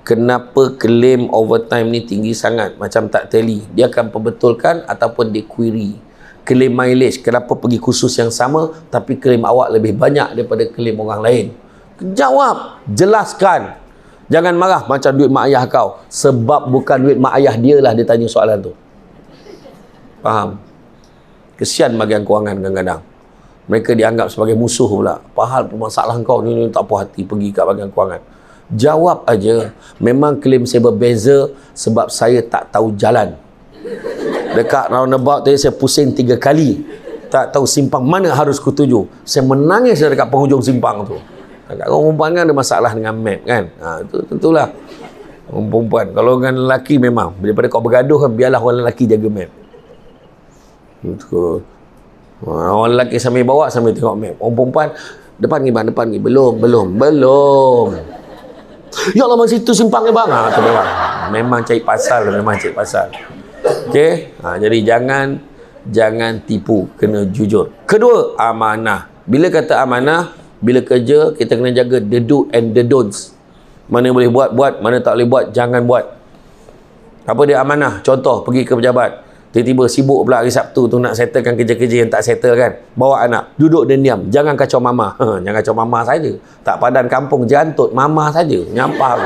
Kenapa claim overtime ni tinggi sangat? Macam tak tally. Dia akan perbetulkan ataupun dia query. Claim mileage, kenapa pergi kursus yang sama tapi claim awak lebih banyak daripada claim orang lain? Jawab, jelaskan. Jangan marah macam duit mak ayah kau. Sebab bukan duit mak ayah dia lah dia tanya soalan tu. Faham? Kesian bahagian kewangan kadang-kadang. Mereka dianggap sebagai musuh pula. Pahal masalah kau ni tak puas hati pergi kat bahagian kewangan. Jawab aja. Memang klaim saya berbeza sebab saya tak tahu jalan. Dekat roundabout tadi saya pusing 3 kali. Tak tahu simpang mana harus kutuju. Saya menangis dekat penghujung simpang tu. Orang perempuan kan ada masalah dengan map kan. Itu tentulah. Orang perempuan. Kalau dengan lelaki memang. Daripada kau bergaduh, biarlah orang lelaki jaga map. Betul. Orang lelaki sambil bawa sambil tengok map. Orang perempuan, depan ni bang, depan ni. Belum. Ya Allah, masih tu simpang ni bang. Tu memang. Memang cari pasal. Okey. Jadi jangan tipu. Kena jujur. Kedua, amanah. Bila kata amanah, bila kerja, kita kena jaga the do and the don'ts. Mana boleh buat, mana tak boleh buat, jangan buat. Apa dia amanah? Contoh, pergi ke pejabat. Tiba-tiba sibuk pula hari Sabtu tu nak settlekan kerja-kerja yang tak settle kan. Bawa anak, duduk dan diam. Jangan kacau mama. Jangan kacau mama saja. Tak padan kampung, jantut mama saja. Nyampah.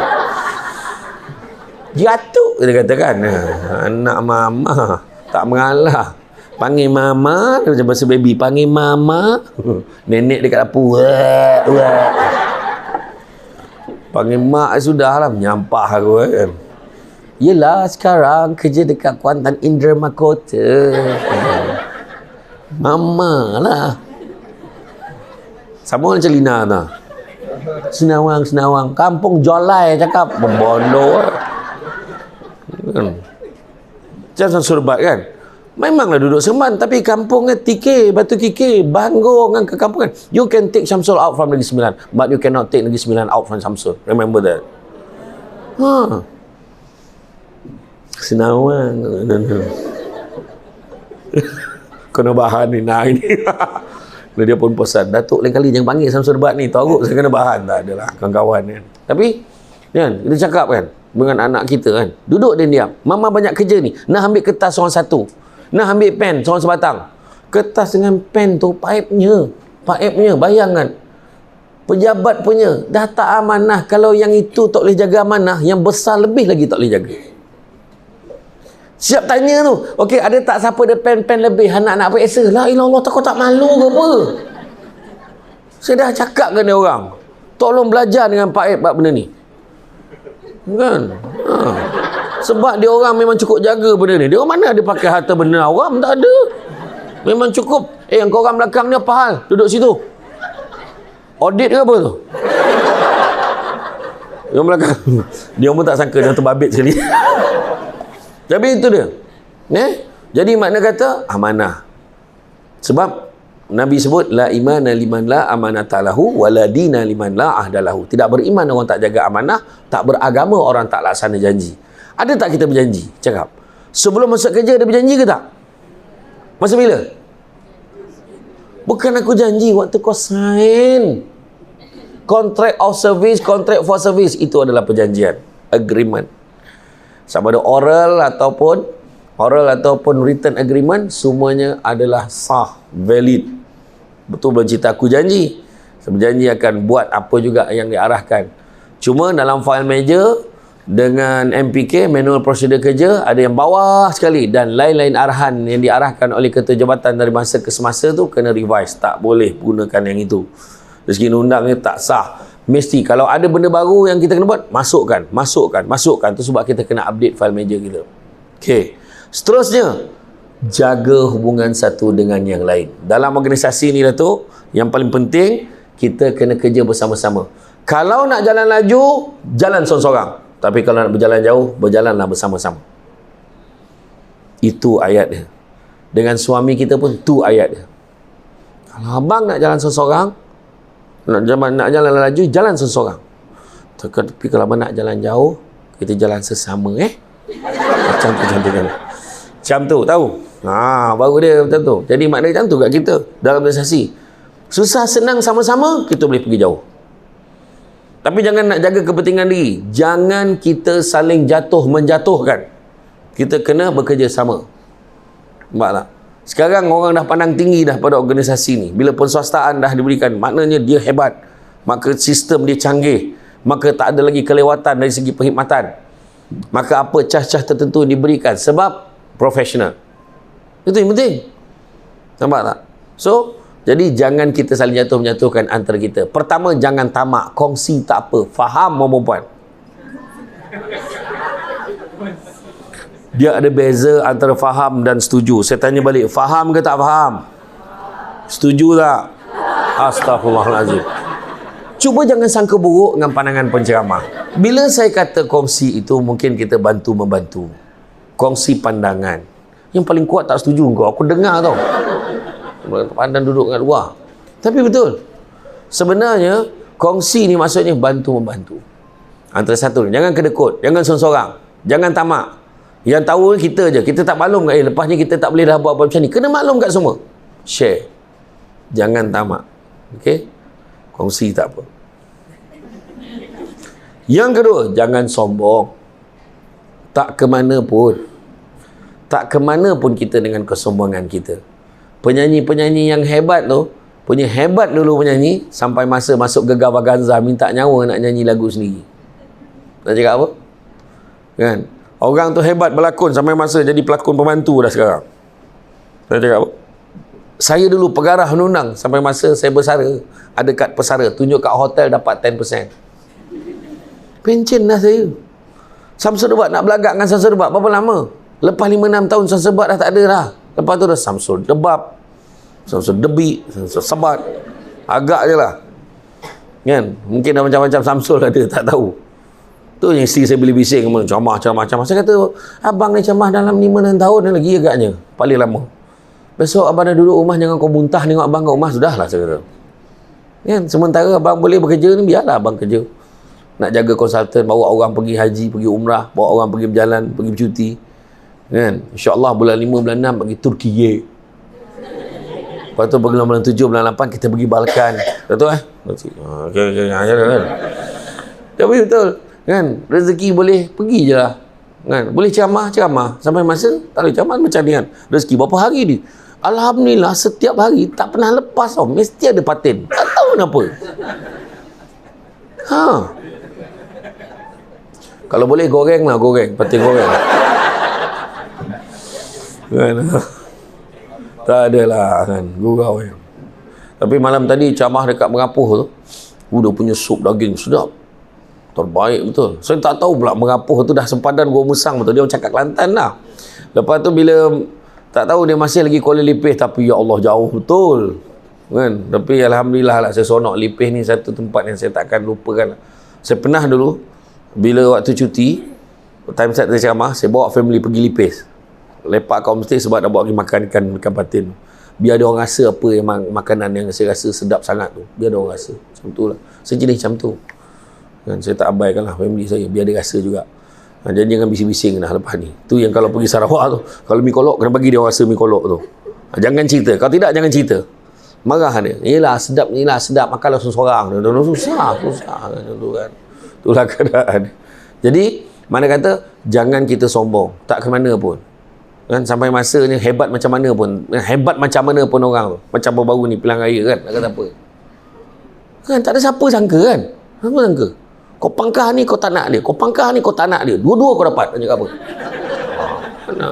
Jatuh, dia katakan. Anak mama. Tak mengalah. Panggil mama, dia macam bahasa baby. Panggil mama. Nenek dekat dapur. Panggil mak sudahlah. Menyampah aku kan. Yelah sekarang kerja dekat Kuantan Indra Mahkota. Mama lah. Sama macam Lina tu. Senawang. Kampung Jolai cakap. Membondo. Macam Surbat kan. Memanglah duduk Seremban, tapi kampungnya TK, Batu Kikir, Bangor dengan kekampungan. You can take Syamsul out from Negeri Sembilan, but you cannot take Negeri Sembilan out from Syamsul. Remember that. Senawang. Kena bahan ni. Nah ini. Dia pun pesan, Datuk lain kali jangan panggil Syamsul Bat ni. Tahu saya kena bahan. Tak adalah kawan-kawan kan. Tapi kan, kita cakap kan dengan anak kita kan. Duduk dan diam. Mama banyak kerja ni. Nak ambil kertas seorang satu. Nak ambil pen seorang sebatang. Kertas dengan pen tu paipnya bayangkan. Pejabat punya dah tak amanah. Kalau yang itu tak boleh jaga amanah, yang besar lebih lagi tak boleh jaga. Siap tanya tu, okey, ada tak siapa ada pen lebih, anak nak periksa? La ilallah, tak kau tak malu ke apa? Saya dah cakap dengan dia orang, tolong belajar dengan Pak Aib bab benda ni. Kan? Sebab dia orang memang cukup jaga benda ni. Dia orang mana ada pakai harta benda awam, tak ada. Memang cukup. Yang korang belakang ni apa hal? Duduk situ. Audit ke apa tu? Yang belakang. Dia pun tak sangka dia terbabit sekali. Tapi itu dia. Jadi makna kata amanah. Sebab Nabi sebut la imana liman la amanata lahu wala dina liman la ahdalahu. Tidak beriman orang tak jaga amanah, tak beragama orang tak laksana janji. Ada tak kita berjanji? Cakap. Sebelum masuk kerja ada berjanji ke tak? Masa bila? Bukan aku janji waktu kau sign contract of service, contract for service, itu adalah perjanjian, agreement. Sama ada oral ataupun written agreement, semuanya adalah sah, valid. Betul bercita aku janji. Saya berjanji akan buat apa juga yang diarahkan. Cuma dalam file manager dengan MPK, manual prosedur kerja, ada yang bawah sekali dan lain-lain arahan yang diarahkan oleh ketua jabatan dari masa ke semasa tu kena revise. Tak boleh gunakan yang itu. Dari segi undang ni tak sah. Mesti kalau ada benda baru yang kita kena buat, masukkan. Tu sebab kita kena update file manager kita. Okey. Seterusnya, jaga hubungan satu dengan yang lain. Dalam organisasi ni Datuk, yang paling penting kita kena kerja bersama-sama. Kalau nak jalan laju, jalan seorang-seorang. Tapi kalau nak berjalan jauh, berjalanlah bersama-sama. Itu ayat dia. Dengan suami kita pun tu ayat dia. Kalau abang nak jalan seorang-seorang, nak jalan laju, jalan seorang-seorang. Tapi kalau abang nak jalan jauh, kita jalan sesama. Macam tu, tahu? Baru dia macam tu. Jadi maknanya macam tu kat kita dalam organisasi. Susah senang sama-sama, kita boleh pergi jauh. Tapi jangan nak jaga kepentingan diri. Jangan kita saling menjatuhkan. Kita kena bekerja sama. Nampak tak? Sekarang orang dah pandang tinggi dah pada organisasi ni. Bila penswastaan dah diberikan, maknanya dia hebat. Maka sistem dia canggih. Maka tak ada lagi kelewatan dari segi perkhidmatan. Maka apa cah-cah tertentu diberikan. Sebab profesional. Itu yang penting. Nampak tak? So, jadi jangan kita saling menjatuhkan antara kita. Pertama, jangan tamak. Kongsi tak apa. Faham orang perempuan. Dia ada beza antara faham dan setuju. Saya tanya balik, faham ke tak faham? Setuju tak? Astaghfirullahaladzim. Cuba jangan sangka buruk dengan pandangan penceramah. Bila saya kata kongsi itu, mungkin kita bantu-membantu. Kongsi pandangan. Yang paling kuat tak setuju kau. Aku dengar tau. Pandang duduk kat luar. Tapi betul. Sebenarnya, kongsi ni maksudnya bantu-membantu. Antara satu. Jangan kedekut. Jangan sorang-sorang. Jangan tamak. Yang tahu kita je. Kita tak maklum kat lepas ni kita tak boleh dah buat apa macam ni. Kena maklum kat semua. Share. Jangan tamak. Okey? Kongsi tak apa. Yang kedua, jangan sombong. Tak ke mana pun. Tak ke mana pun kita dengan kesombongan kita. Penyanyi-penyanyi yang hebat tu, punya hebat dulu penyanyi, sampai masa masuk Gegar Vaganza, minta nyawa nak nyanyi lagu sendiri. Nak cakap apa? Kan? Orang tu hebat berlakon sampai masa jadi pelakon pembantu dah sekarang. Nak cakap apa? Saya dulu pegarah menunang sampai masa saya bersara, ada kad pesara, tunjuk kat hotel dapat 10%. Pencen dah saya. Samsul Debat, nak belagak dengan Samsul Debat berapa lama? Lepas 5-6 tahun Samsul Debat dah tak ada dah. Lepas tu dah Samsul Debat, Samsul Debi, Samsul Sebat. Agak je lah. Kan? Mungkin dah macam-macam Samsul ada, tak tahu. Tu yang isteri saya bila bising, ceramah. Saya kata, abang ni ceramah dalam 5-6 tahun lagi agaknya. Paling lama. Besok abang dah duduk rumah, jangan kau muntah tengok abang kat rumah. Sudahlah saya kata. Kan? Sementara abang boleh bekerja ni, biarlah abang kerja. Nak jaga konsultan, bawa orang pergi haji, pergi umrah, bawa orang pergi berjalan, pergi bercuti. Kan? InsyaAllah bulan 5, bulan 6 pergi Turki. Lepas tu bulan 7, bulan 8 kita pergi Balkan. Betul Okay. Tapi betul. Kan? Rezeki boleh pergi je lah. Kan? Boleh ceramah. Sampai masa tak boleh ceramah macam ni kan. Rezeki berapa hari ni? Alhamdulillah setiap hari tak pernah lepas tau. Mesti ada paten. Tak tahu kenapa. Kalau boleh goreng lah, paten goreng. Kan? Tak adalah kan, gurau kan. Tapi malam tadi ceramah dekat Merapuh tu, dia punya sup daging sedap. Terbaik betul. Saya tak tahu pula Merapuh tu dah sempadan Gua Musang betul. Dia orang cakap Kelantan lah. Lepas tu bila tak tahu dia masih lagi Kuala Lipih, tapi ya Allah jauh betul. Kan? Tapi alhamdulillah lah saya sonok. Lipih ni satu tempat yang saya takkan lupakan. Saya pernah dulu bila waktu cuti, time set saya ceramah, saya bawa family pergi Lipih. Lepak kat homestay sebab nak bawa pergi makan ikan patin. Biar dia orang rasa apa yang makanan yang saya rasa sedap sangat tu. Biar dia orang rasa. Macam tu lah. Saya jenis macam tu. Kan, saya tak abaikan lah family saya. Biar dia rasa juga. Dan jangan bising-bising lah lepas ni. Tu yang kalau pergi Sarawak tu, kalau mi kolok, kena bagi dia orang rasa mi kolok tu. Jangan cerita. Kalau tidak, jangan cerita. Marah dia. Yelah sedap, makanlah seorang-seorang. Susah. Macam tu kan. Itulah keadaan. Jadi, mana kata, jangan kita sombong. Tak ke mana pun. Kan, sampai masa ni hebat macam mana pun. Hebat macam mana pun orang tu. Macam baru-baru ni, pilihan raya kan. Nak kata apa? Kan, tak ada siapa sangka kan. Siapa sangka? Kau pangkah ni kau tak nak dia. Kau pangkah ni kau tak nak dia. Dua-dua kau dapat. Nak cakap apa? Mana?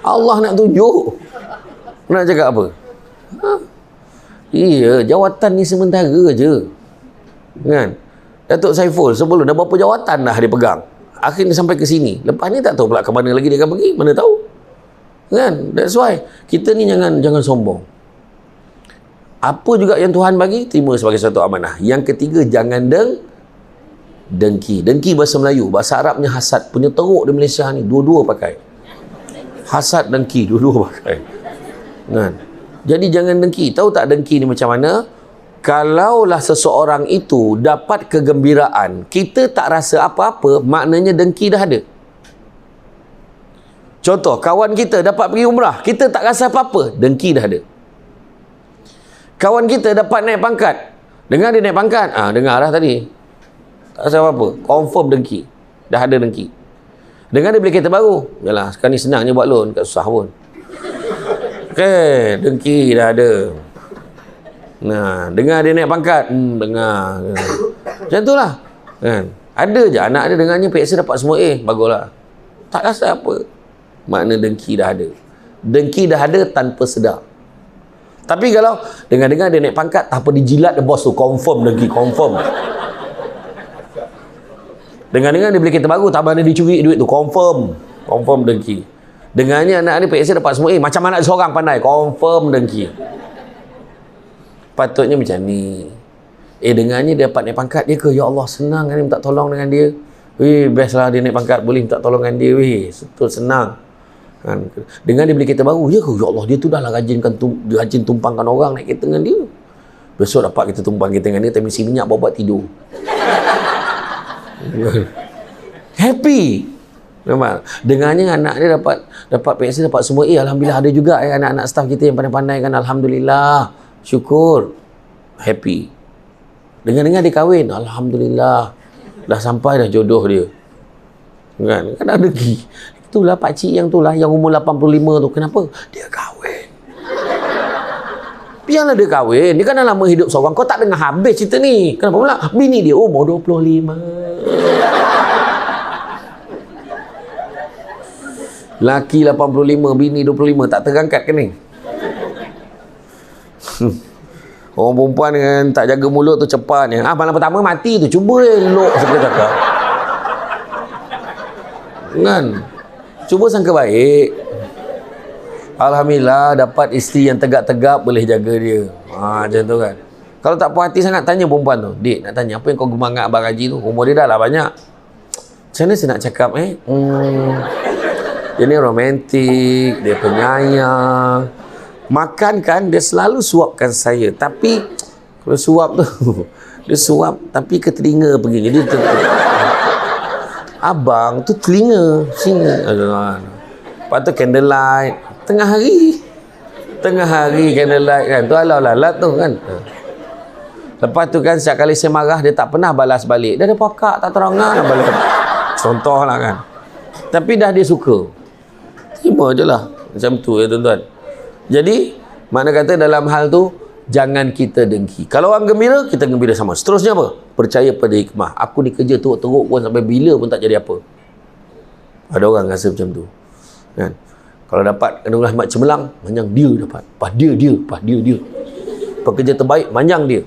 Allah nak tunjuk. Nak cakap apa? Iya, jawatan ni sementara je. Kan? Datuk Saiful sebelum dah berapa jawatan dah dia pegang. Akhirnya sampai ke sini. Lepas ni tak tahu pula ke mana lagi dia akan pergi. Mana tahu? Kan? That's why kita ni jangan sombong. Apa juga yang Tuhan bagi, terima sebagai satu amanah. Yang ketiga, jangan dengki. Dengki bahasa Melayu, bahasa Arabnya hasad. Punya teruk di Malaysia ni dua-dua pakai. Hasad, dengki, dua-dua pakai. Kan? Jadi jangan dengki. Tahu tak dengki ni macam mana? Kalaulah seseorang itu dapat kegembiraan, kita tak rasa apa-apa, maknanya dengki dah ada. Contoh, kawan kita dapat pergi umrah, kita tak rasa apa-apa, dengki dah ada. Kawan kita dapat naik pangkat, dengar dia naik pangkat, dengar lah tadi, tak rasa apa-apa, confirm dengki. Dah ada dengki. Dengar dia beli kereta baru, yalah sekarang ni senangnya buat loan, tak susah pun. Okay, dengki dah ada. Nah, dengar dia naik pangkat, dengar. Macam tu lah. Kan? Ada je anak dia dengarnya PX dapat semua baguslah. Tak rasa apa. Makna dengki dah ada. Dengki dah ada tanpa sedar. Tapi kalau dengar-dengar dia naik pangkat, tak apa dijilat dia bos tu, confirm dengki, confirm. Dengar-dengar dia beli kereta baru, tak mana dicuri duit tu, confirm dengki. Dengarnya anak ni PX dapat semua macam anak seorang pandai, confirm dengki. Patutnya macam ni. Dengarnya dia dapat naik pangkat, dia ke ya Allah senang kan minta tolong dengan dia. Best lah dia naik pangkat, boleh minta tolong dengan dia. Betul senang. Kan? Dengar dia beli kereta baru, ya ke ya Allah dia tu dah lah rajin tumpangkan orang naik kereta dengan dia. Besok dapat kita tumpang kereta dengan dia, tapi isi minyak bawa tidur. Happy. Nampak? Dengarnya anak dia dapat PX dapat semua alhamdulillah. Ada juga anak-anak staff kita yang pandai-pandai kan, alhamdulillah. Syukur. Happy. Dengar-dengar dia kahwin, alhamdulillah. Dah sampai dah jodoh dia. Kan ada lagi. Itulah pakcik yang tu lah, yang umur 85 tu. Kenapa? Dia kahwin. Biarlah dia kahwin. Dia kan dah lama hidup seorang. Kau tak dengar habis cerita ni. Kenapa pula? Bini dia umur 25. Laki 85, bini 25. Tak terangkat ke ni? Orang perempuan dengan tak jaga mulut tu cepat ni. Malam pertama mati tu. Cuba elok saya cakap. Kan? Cuba sangka baik. Alhamdulillah dapat isteri yang tegak-tegak boleh jaga dia. Macam tu kan. Kalau tak puas hati sangat, tanya perempuan tu. Dik, nak tanya apa yang kau gemar dengan Abang Haji tu? Umur dia dah lah banyak. Macam mana saya nak cakap dia ni romantik, dia penyayang. Makan kan, dia selalu suapkan saya. Tapi, kalau suap tu, dia suap, tapi ke telinga pergi. Jadi, abang tu telinga. Sini. Lepas tu candlelight. Tengah hari candlelight kan. Tu alau lalat tu kan. Lepas tu kan, setiap kali saya marah, dia tak pernah balas balik. Dia ada pakak, tak terangan nak balas. Contoh lah kan. Tapi dah dia suka. Terima je lah. Macam tu ya tuan-tuan. Jadi, mana kata dalam hal tu, jangan kita dengki. Kalau orang gembira, kita gembira sama. Seterusnya apa? Percaya pada hikmah. Aku ni kerja teruk-teruk pun sampai bila pun tak jadi apa. Ada orang rasa macam tu. Kan? Kalau dapat kena rahmat cemerlang, macam dia dapat. Pas dia. pekerja terbaik manjang dia.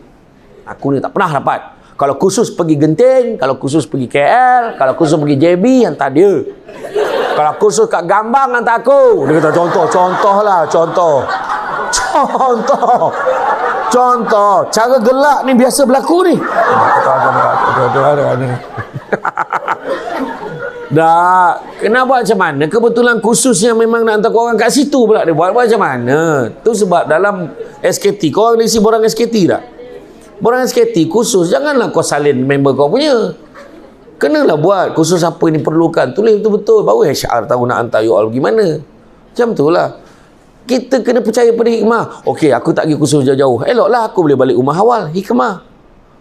Aku ni tak pernah dapat. Kalau khusus pergi Genting, kalau khusus pergi KL, kalau khusus pergi JB, hantar dia. Kalau khusus kat Gambang, hantar aku. Dia kata contoh lah. Contoh. Cara gelak ni biasa berlaku ni. Dah, kena buat macam mana? Kebetulan khususnya memang nak hantar korang kat situ pula. Dia buat macam mana? Tu sebab dalam SKT, korang isi borang SKT tak? Borang SKT khusus, janganlah kau salin member kau punya. Kenalah buat khusus apa ini perlukan. Tulis betul-betul. Baru HR tahu nak hantar you all gimana. Macam tu lah. Kita kena percaya pada hikmah. Okey, aku tak pergi khusus jauh-jauh. Eloklah aku boleh balik rumah awal. Hikmah.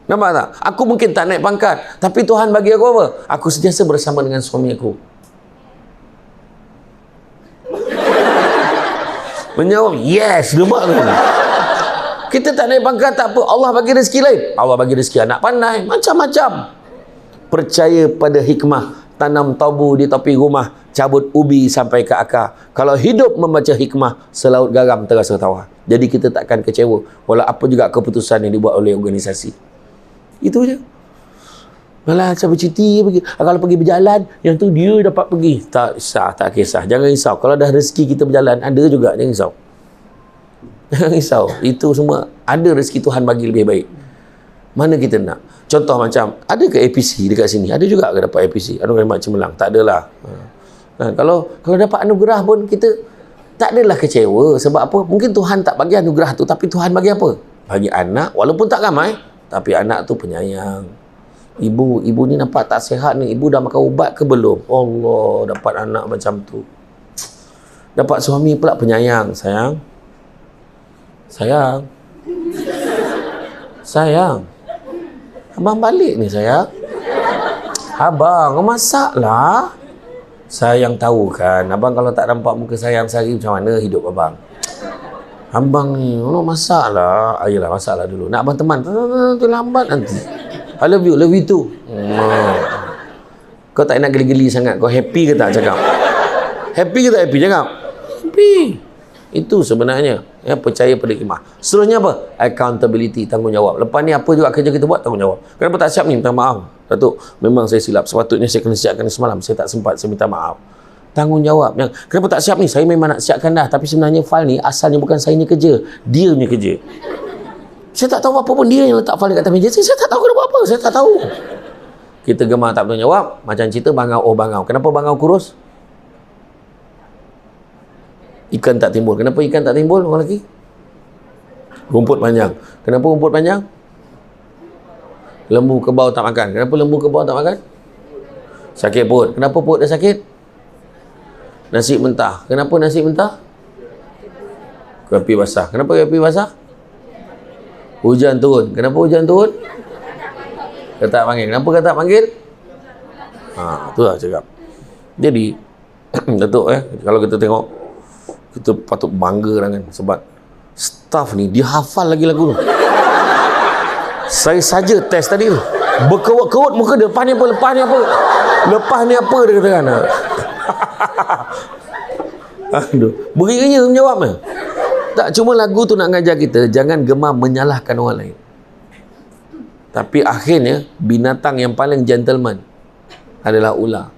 Nampak tak? Aku mungkin tak naik pangkat, tapi Tuhan bagi aku apa? Aku sentiasa bersama dengan suami aku. Menjawab, yes, nampak tu. Kita tak naik pangkat, tak apa. Allah bagi rezeki lain. Allah bagi rezeki anak pandai. Macam-macam. Percaya pada hikmah. Tanam tabu di tepi rumah, cabut ubi sampai ke akar. Kalau hidup membaca hikmah, selaut garam terasa tawar. Jadi kita takkan kecewa walau apa juga keputusan yang dibuat oleh organisasi. Itu je. Malah saya bercuti pergi. Kalau pergi berjalan, yang tu dia dapat pergi. Tak kisah. Jangan risau. Kalau dah rezeki kita berjalan, ada juga. Jangan risau. Jangan risau. Itu semua ada rezeki Tuhan bagi lebih baik. Mana kita nak? Contoh macam, ada ke APC dekat sini? Ada juga ke dapat APC? Anugerah Mak Cemerlang? Tak adalah. Kalau dapat anugerah pun, kita tak adalah kecewa. Sebab apa? Mungkin Tuhan tak bagi anugerah tu, tapi Tuhan bagi apa? Bagi anak, walaupun tak ramai, tapi anak tu penyayang. Ibu ni nampak tak sihat ni. Ibu dah makan ubat ke belum? Allah, dapat anak macam tu. Dapat suami pula penyayang. Sayang. Abang balik ni sayang. Abang, masak lah. Sayang tahu kan. Abang kalau tak nampak muka sayang sehari, macam mana hidup abang? Abang ni, masak lah. Ayolah, masak lah dulu. Nak abang teman? Tu lambat nanti. I love you too. Kau tak nak geli-geli sangat. Kau happy ke tak cakap? Happy ke tak happy? Cakap. Happy. Itu sebenarnya. Ya, percaya pada hikmah. Seterusnya apa? Accountability, tanggungjawab. Lepas ni apa juga kerja kita buat, tanggungjawab. Kenapa tak siap ni? Minta maaf. Datuk, memang saya silap. Sepatutnya saya kena siapkan semalam. Saya tak sempat. Saya minta maaf. Tanggungjawab. Kenapa tak siap ni? Saya memang nak siapkan dah. Tapi sebenarnya file ni asalnya bukan saya ni kerja. Dia punya kerja. Saya tak tahu apa pun, dia yang letak file kat atas meja. Saya tak tahu kenapa apa. Saya tak tahu. Kita gemar tak bertanggungjawab. Macam cerita bangau. Kenapa bangau kurus? Ikan tak timbul. Kenapa ikan tak timbul orang lelaki? Rumput panjang. Kenapa rumput panjang? Lembu kebau tak makan. Kenapa lembu kebau tak makan? Sakit perut. Kenapa perut dah sakit? Nasi mentah. Kenapa nasi mentah? Kepi basah. Kenapa kepi basah? Hujan turun. Kenapa hujan turun? Ketak panggil. Kenapa ketak panggil? Itulah cakap. Jadi, Datuk kalau kita tengok, kita patut bangga kan, sebab staff ni dia hafal lagi lagu tu. Saya saja test tadi tu. Berkerut-kerut muka dia. Lepas ni apa dia katakan. Aduh, beri-ria menjawab. Tak, cuma lagu tu nak ngajar kita jangan gemar menyalahkan orang lain. Tapi akhirnya binatang yang paling gentleman adalah ular.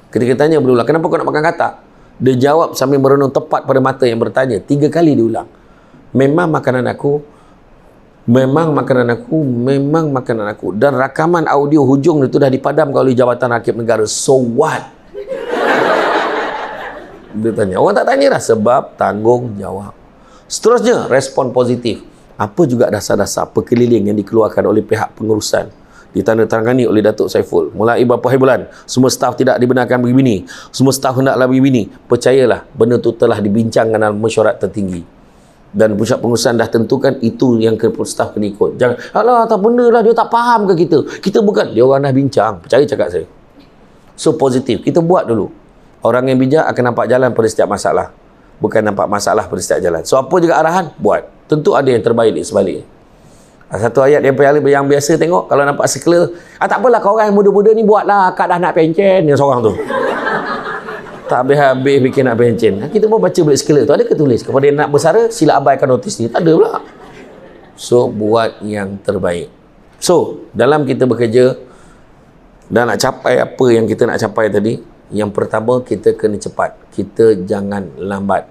Ketika tanya berulang, kenapa kau nak makan katak? Dia jawab sambil merenung tepat pada mata yang bertanya. 3 kali diulang. Memang makanan aku. Dan rakaman audio hujung itu dah dipadamkan oleh Jabatan Rakib Negara. So what? Dia tanya. Orang tak tanya dah. Sebab tanggungjawab. Seterusnya, respon positif. Apa juga dasar-dasar perkeliling yang dikeluarkan oleh pihak pengurusan, ditandatangani oleh Datuk Saiful. Mulai berapa hari bulan, semua staf tidak dibenarkan begini. Semua staf hendaklah begini. Percayalah, benda itu telah dibincangkan dalam mesyuarat tertinggi. Dan pusat pengurusan dah tentukan itu yang staf kena ikut. Jangan, alah tak benda lah, dia tak faham ke kita? Kita bukan, dia orang dah bincang. Percaya cakap saya. So positif, kita buat dulu. Orang yang bijak akan nampak jalan pada setiap masalah. Bukan nampak masalah pada setiap jalan. So apa juga arahan, buat. Tentu ada yang terbaik di sebaliknya. Satu ayat yang biasa tengok, kalau nampak sekela, tak apalah kau orang yang muda-muda ni buatlah, akak dah nak pencen, yang seorang tu. Tak habis-habis bikin nak pencen. Kita pun baca balik sekela tu, ada ke tulis kepada yang nak bersara, sila abaikan notis ni. Tak ada pula. So, buat yang terbaik. So, dalam kita bekerja dan nak capai apa yang kita nak capai tadi, yang pertama kita kena cepat. Kita jangan lambat.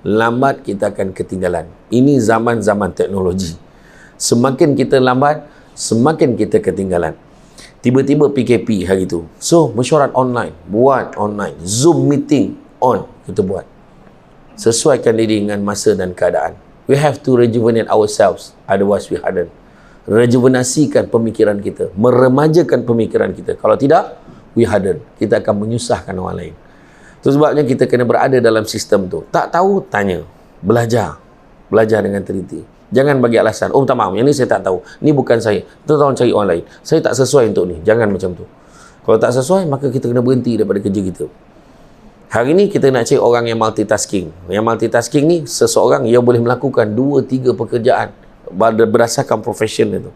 Lambat kita akan ketinggalan. Ini zaman-zaman teknologi. Semakin kita lambat, semakin kita ketinggalan. Tiba-tiba PKP hari tu. So, mesyuarat online. Buat online. Zoom meeting on. Kita buat. Sesuaikan diri dengan masa dan keadaan. We have to rejuvenate ourselves. Otherwise we harden. Rejuvenasikan pemikiran kita. Meremajakan pemikiran kita. Kalau tidak, we harden. Kita akan menyusahkan orang lain. Itu sebabnya kita kena berada dalam sistem tu. Tak tahu, tanya. Belajar. Belajar dengan teliti. Jangan bagi alasan. Oh, minta maaf. Yang ni saya tak tahu. Ni bukan saya. Tolong cari orang lain. Saya tak sesuai untuk ni. Jangan macam tu. Kalau tak sesuai, maka kita kena berhenti daripada kerja kita. Hari ni kita nak cari orang yang multitasking. Yang multitasking ni seseorang yang boleh melakukan 2-3 pekerjaan berdasarkan profession dia tu.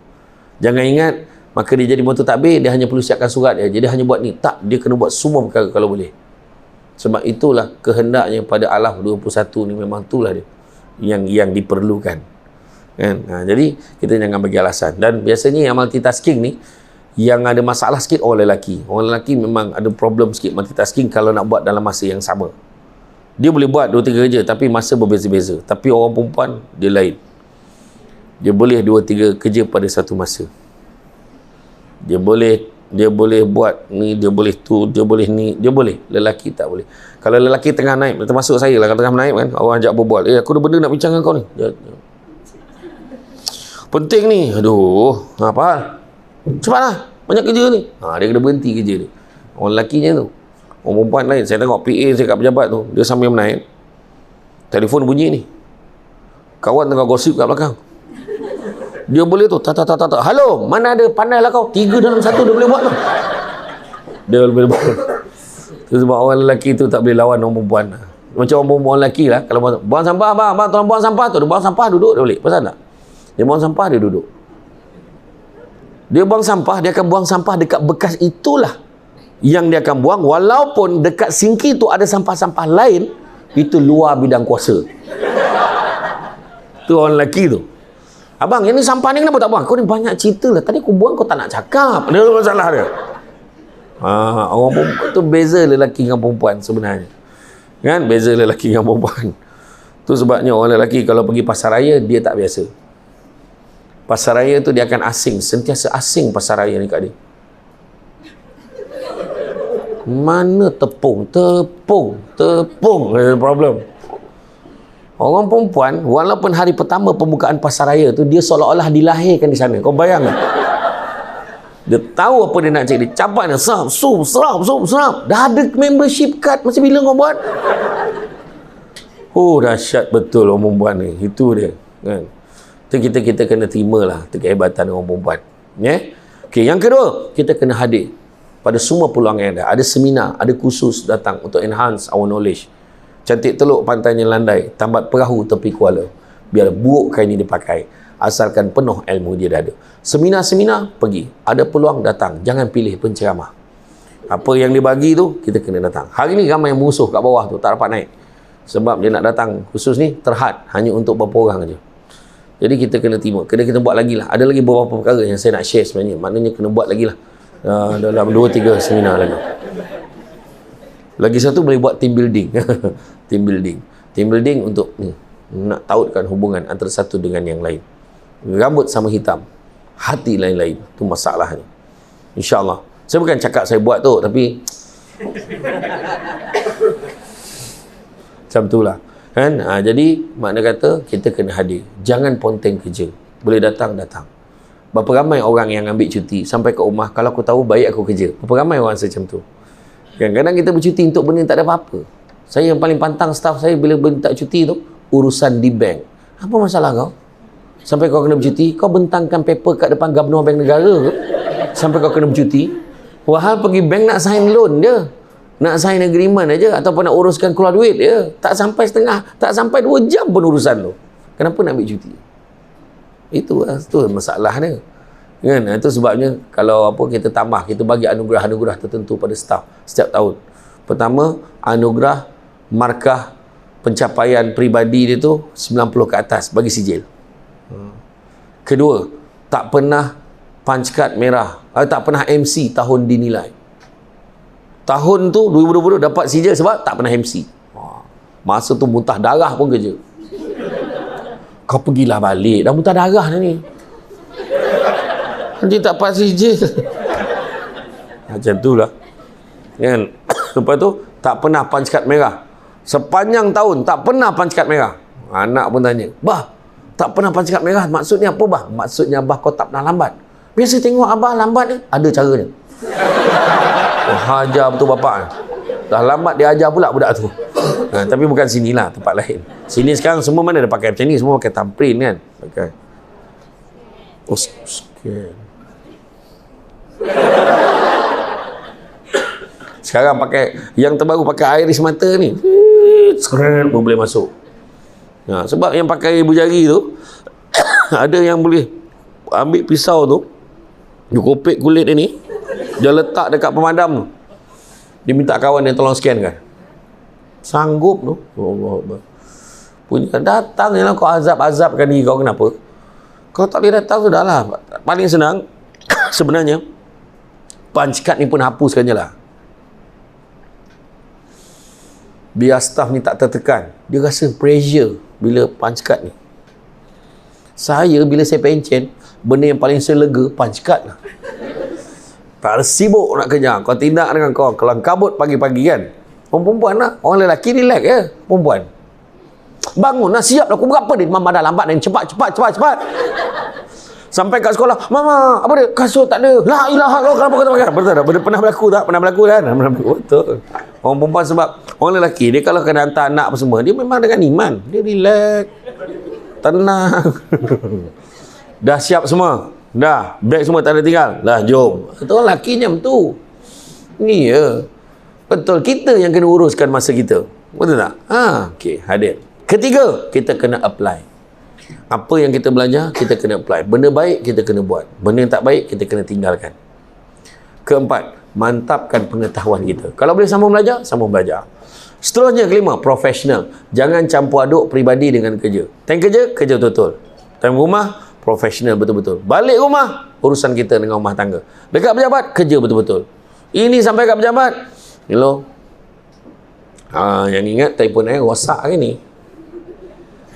Jangan ingat maka dia jadi motor takbir, dia hanya perlu siapkan surat dia. Jadi dia hanya buat ni. Tak, dia kena buat semua perkara kalau boleh. Sebab itulah kehendaknya pada Alaf 21 ni, memang itulah dia yang diperlukan. Kan? Jadi kita jangan bagi alasan. Dan biasanya yang multitasking ni, yang ada masalah sikit orang lelaki. Orang lelaki memang ada problem sikit multitasking kalau nak buat dalam masa yang sama. Dia boleh buat 2-3 kerja tapi masa berbeza-beza. Tapi orang perempuan dia lain. Dia boleh 2-3 kerja pada satu masa. Dia boleh buat ni, dia boleh tu, dia boleh ni, dia boleh. Lelaki tak boleh. Kalau lelaki tengah naik, termasuk saya lah, kalau tengah naik kan, orang ajak berbual, aku ada benda nak bincang dengan kau ni. Penting ni. Aduh, apa hal? Cepatlah, banyak kerja ni. Dia kena berhenti kerja dia. Orang lelaki je tu. Orang perempuan lain. Saya tengok PA saya kat pejabat tu, dia sambil menaik, telefon bunyi ni, kawan tengah gosip kat belakang. Dia boleh tu, tak. Halo, mana ada, pandai lah kau. 3 dalam 1 dia boleh buat tu. Dia boleh buat. Itu sebab orang lelaki tu tak boleh lawan orang perempuan. Macam orang perempuan lelaki lah, kalau buang sampah, bang, tolong buang sampah tu. Dia buang sampah, duduk, dia boleh. Pasal tak? Dia buang sampah, dia duduk. Dia buang sampah, dia akan buang sampah dekat bekas itulah yang dia akan buang, walaupun dekat sinki tu ada sampah-sampah lain, itu luar bidang kuasa. Tu orang lelaki tu. Abang, yang ni sampah ni kenapa tak buang? Kau ni banyak cerita lah. Tadi aku buang, kau tak nak cakap. Dia masalah dia. Orang perempuan tu beza lelaki dengan perempuan sebenarnya. Kan? Beza lelaki dengan perempuan. Tu sebabnya orang lelaki kalau pergi pasar raya, dia tak biasa. Pasar raya tu dia akan asing. Sentiasa asing pasar raya ni kat dia. Mana tepung? Problem. Orang perempuan, walaupun hari pertama pembukaan pasar raya tu, dia seolah-olah dilahirkan di sana. Kau bayang tak? Dia tahu apa dia nak cari. Dia capai dia, serap. Dah ada membership card. Macam bila kau buat? Oh, dahsyat betul orang perempuan ni. Itu dia. Kan? Kita kena terima lah kehebatan orang perempuan. Okay, yang kedua, kita kena hadir pada semua peluang yang ada. Ada seminar, ada kursus datang untuk enhance our knowledge. Cantik Teluk pantainya landai, tambat perahu tepi kuala. Biar buruk kain ini dipakai, asalkan penuh ilmu dia dah ada. Seminar-seminar, pergi. Ada peluang, datang. Jangan pilih penceramah. Apa yang dia bagi tu, kita kena datang. Hari ni ramai yang musuh kat bawah tu, tak dapat naik. Sebab dia nak datang khusus ni, terhad. Hanya untuk beberapa orang je. Jadi kita kena terima. Kena kita buat lagi lah. Ada lagi beberapa perkara yang saya nak share sebenarnya. Maknanya kena buat lagi lah. Dalam 2-3 seminar lagi. Lagi satu boleh buat team building. Team building untuk nak tautkan hubungan antara satu dengan yang lain. Rambut sama hitam, hati lain-lain. Itu masalahnya. InsyaAllah. Saya bukan cakap saya buat tu, tapi macam itulah. Kan? Jadi makna kata kita kena hadir. Jangan ponteng kerja. Boleh datang. Berapa ramai orang yang ambil cuti sampai ke rumah, kalau aku tahu baik aku kerja. Berapa ramai orang macam tu. Kadang-kadang kita bercuti untuk benda tak ada apa-apa. Saya yang paling pantang staff saya bila tak cuti tu, urusan di bank. Apa masalah kau? Sampai kau kena bercuti, kau bentangkan paper kat depan Gubernur Bank Negara ke? Sampai kau kena bercuti. Wahal pergi bank nak sign loan je. Nak sign agreement aja, ataupun nak uruskan keluar duit je. Tak sampai 2 jam pun urusan tu. Kenapa nak ambil cuti? Itu masalah dia. Kan? Itu sebabnya kalau kita tambah, kita bagi anugerah-anugerah tertentu pada staff setiap tahun. Pertama, anugerah markah pencapaian peribadi dia tu 90 ke atas, bagi sijil. Kedua, tak pernah punch card merah. Tak pernah MC tahun dinilai. Tahun tu 2020 dapat CJ sebab tak pernah MC. Masa tu muntah darah pun kerja. Kau pergilah balik, dah muntah darah dah ni. Nanti tak dapat CJ. Macam tu lah. Kan? Lepas tu, tak pernah punch card merah. Sepanjang tahun, tak pernah punch card merah. Anak pun tanya, bah, tak pernah punch card merah, maksudnya apa bah? Maksudnya abah kau tak pernah lambat. Biasa tengok abah lambat ni, ada caranya. Hajar betul bapak. Dah lambat dia ajar pula budak tu. Tapi bukan sinilah, tempat lain. Sini sekarang semua mana dah pakai macam ni, semua pakai thumbprint kan. Pakai. Oh, scan. Sekarang pakai yang terbaru, pakai iris mata ni. Skren pun boleh masuk. Sebab yang pakai ibu jari tu ada yang boleh ambil pisau tu, dia kopek kulit dia ni, dia letak dekat pemadam tu. Dia minta kawan dia tolong scan kan. Sanggup tu. Allah. Punya datang je lah kau azab-azabkan diri kau. Kenapa? Kau tak boleh datang sudah lah. Paling senang sebenarnya punch card ni pun hapuskan je lah. Biar staff ni tak tertekan. Dia rasa pressure bila punch card ni. Saya bila saya pencen, benda yang paling saya lega punch card lah. Tak ada sibuk nak kenyang. Kau tindak dengan kau kelang kabut pagi-pagi kan. Orang perempuan lah. Orang lelaki relax ya. Perempuan. Bangun lah. Siap lah. Aku berapa dia? Mama dah lambat dan cepat. Sampai kat sekolah. Mama, apa dia? Kasut tak ada. La ilaha illallah. Kenapa kau tak pakai? Betul tak? Pernah berlaku tak? Pernah berlaku kan? Betul. Orang perempuan sebab orang lelaki dia kalau kena hantar anak apa semua, dia memang dengan iman. Dia relax. Tenang. Dah siap semua. Dah, beg semua tak ada tinggal. Dah, jom. Itu orang lelaki macam tu. Ni ya. Betul, kita yang kena uruskan masa kita. Betul tak? Okey, hadir. Ketiga, kita kena apply. Apa yang kita belajar, kita kena apply. Benda baik, kita kena buat. Benda yang tak baik, kita kena tinggalkan. Keempat, mantapkan pengetahuan kita. Kalau boleh sambung belajar, sambung belajar. Seterusnya, kelima, profesional. Jangan campur aduk peribadi dengan kerja. Time kerja, kerja betul-betul. Time rumah, profesional betul-betul. Balik rumah, urusan kita dengan rumah tangga. Dekat pejabat, kerja betul-betul. Ini sampai kat pejabat. Hello. Yang ingat telefon rosak hari ni.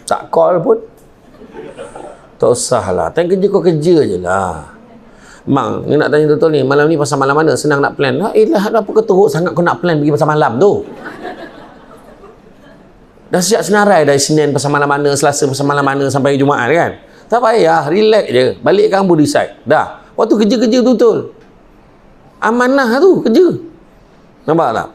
Tak call pun. Tak usah lah. Time kerja kau kerja je lah. Mang, ni nak tanya betul ni. Malam ni pasal malam mana? Senang nak plan. Apa kau teruk sangat kau nak plan pergi pasal malam tu? Dah siap senarai dari Senin pasal malam mana, Selasa pasal malam mana sampai Jumaat kan? Tak payah, relax je. Balik kamu decide. Dah. Waktu kerja-kerja betul-betul. Amanah tu kerja. Nampak tak?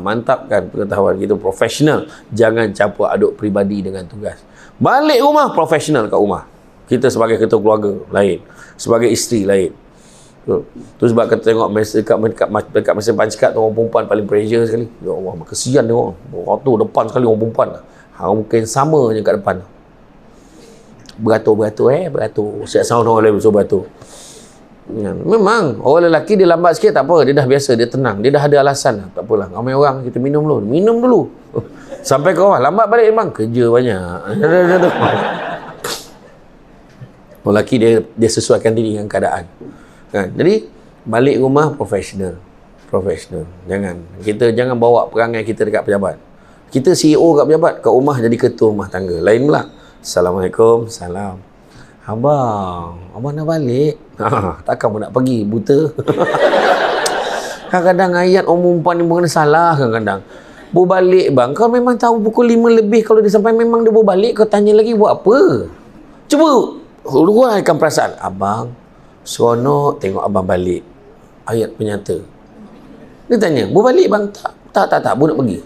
Mantapkan pengetahuan kita profesional. Jangan campur aduk peribadi dengan tugas. Balik rumah, profesional kat rumah. Kita sebagai ketua keluarga lain. Sebagai isteri lain. Tu sebab kita tengok dekat mesin punch card tu, orang perempuan paling pressure sekali. Ya Allah, kesian dia orang. Waktu depan sekali orang perempuan. Mungkin sama je kat depan. Beratur. Siap sound orang lain beratur. Memang orang lelaki dia lambat sikit tak apa, dia dah biasa, dia tenang, dia dah ada alasan. Tak apalah, ramai orang kita minum dulu. Sampai ke bawah, lambat balik memang kerja banyak. Orang lelaki dia sesuaikan diri dengan keadaan kan? Jadi balik rumah profesional. Jangan bawa perangai kita dekat pejabat. Kita CEO kat pejabat, kat rumah jadi ketua rumah tangga lain pula. Assalamualaikum. Salam. Abang nak balik? Takkan pun nak pergi, buta. Kadang-kadang ayat orang perempuan ni pun kena salah kadang-kadang. Balik bang, kau memang tahu pukul 5 lebih kalau dia sampai memang dia balik, kau tanya lagi buat apa? Cuba luahkan perasaan. Abang, seronok tengok abang balik. Ayat penyata. Dia tanya, balik bang? Tak, abang nak pergi.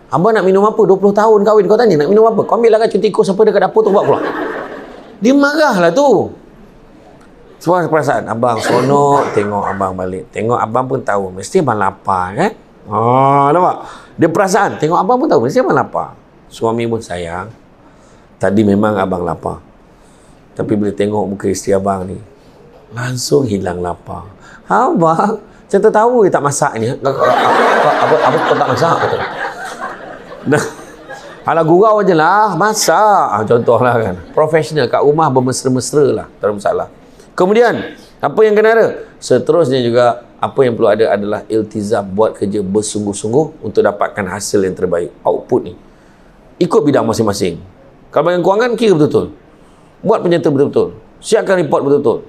Abang nak minum apa? 20 tahun kahwin, kau tanya nak minum apa? Kau ambil lah kan cuti kos apa dekat dapur tu buat pula. Dia marah lah tu. Semua perasaan. Abang seronok tengok abang balik. Tengok abang pun tahu mesti abang lapar kan? Nampak? Dia perasaan. Tengok abang pun tahu mesti abang lapar. Suami pun sayang. Tadi memang abang lapar. Tapi bila tengok muka isteri abang ni, langsung hilang lapar. Abang macam tahu dia tak masak ni. Apa kau tak masak? Dah. Alah gurau je lah, masak. Contohlah kan. Profesional kat rumah bermesra-mesra lah, tak ada masalah. Kemudian, apa yang kena ada? Seterusnya juga, apa yang perlu ada adalah iltizam, buat kerja bersungguh-sungguh untuk dapatkan hasil yang terbaik. Output ni. Ikut bidang masing-masing. Kalau bagian kewangan, kira betul-betul. Buat penyerta betul-betul. Siapkan report betul-betul.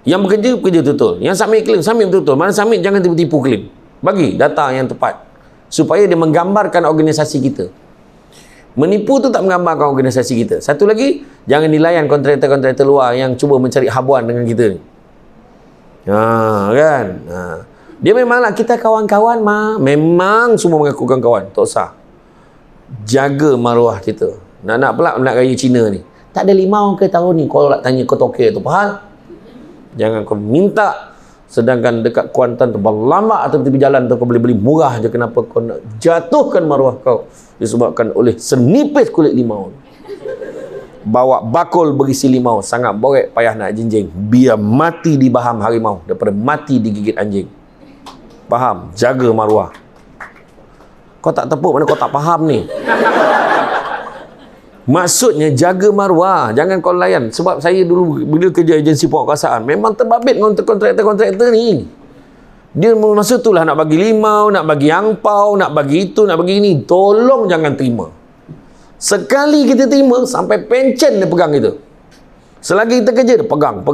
Yang bekerja, bekerja betul-betul. Yang submit claim, submit betul-betul. Mana submit, jangan tipu-tipu claim. Bagi data yang tepat. Supaya dia menggambarkan organisasi kita. Menipu tu tak menggambarkan organisasi kita. Satu lagi, jangan dilayan kontraktor-kontraktor luar yang cuba mencari habuan dengan kita ni. Kan? Dia memanglah kita kawan-kawan memang semua mengaku kawan-kawan. Tak usah. Jaga maruah kita. Nak pula nak raya Cina ni. Tak ada limau ke tahun ni? Kalau nak tanya kau tokek tu, faham? Jangan kau minta. Sedangkan dekat Kuantan tu berlambak atau tepi jalan tu kau boleh beli murah je. Kenapa kau nak jatuhkan maruah kau? Disebabkan oleh senipis kulit limau. Bawa bakul berisi limau, sangat borek, payah nak jinjing. Biar mati di baham harimau daripada mati digigit anjing. Faham? Jaga maruah. Kau tak tepuk mana kau tak faham ni. Maksudnya jaga maruah. Jangan kau layan. Sebab saya dulu bila kerja agensi penguasaan, memang terbabit dengan kontraktor-kontraktor ni. Dia masa tu lah nak bagi limau, nak bagi angpau, nak bagi itu, nak bagi ini. Tolong jangan terima. Sekali kita terima, sampai pencen dia pegang kita. Selagi kita kerja, dia pegang.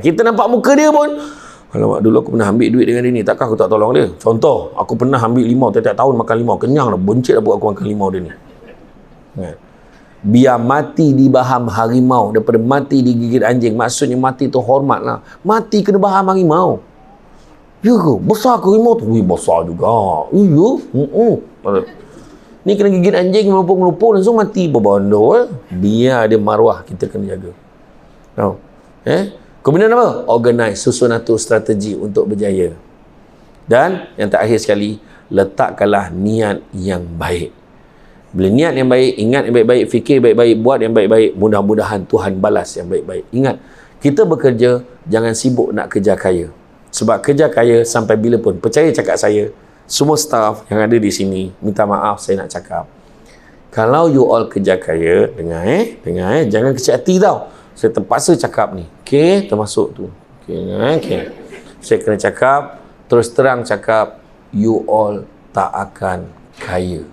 Kita nampak muka dia pun, alamak, dulu aku pernah ambil duit dengan dia ni, takkan aku tak tolong dia? Contoh, aku pernah ambil limau, tiap-tiap tahun makan limau, kenyang dah, bencik dah buat aku makan limau dia ni. Biar mati di baham harimau daripada mati digigit anjing. Maksudnya mati tu hormat lah. Mati kena baham harimau. Ya ke? Besar ke harimau tu? Wih, besar juga. Ya? Ni kena gigit anjing, melupuk-melupuk, langsung mati. Berbondo. Biar dia maruah, kita kena jaga. Tahu? Kemudian apa? Organize, susun atur strategi untuk berjaya. Dan yang terakhir sekali, letakkanlah niat yang baik. Bila niat yang baik, ingat yang baik-baik, fikir baik-baik, buat yang baik-baik, mudah-mudahan Tuhan balas yang baik-baik. Ingat, kita bekerja, jangan sibuk nak kerja kaya. Sebab kerja kaya sampai bila pun, percaya cakap saya, semua staff yang ada di sini, minta maaf saya nak cakap. Kalau you all kerja kaya, dengar jangan kecil hati tau. Saya terpaksa cakap ni. Okey, termasuk tu. Okey. Saya kena cakap, terus terang cakap, you all tak akan kaya.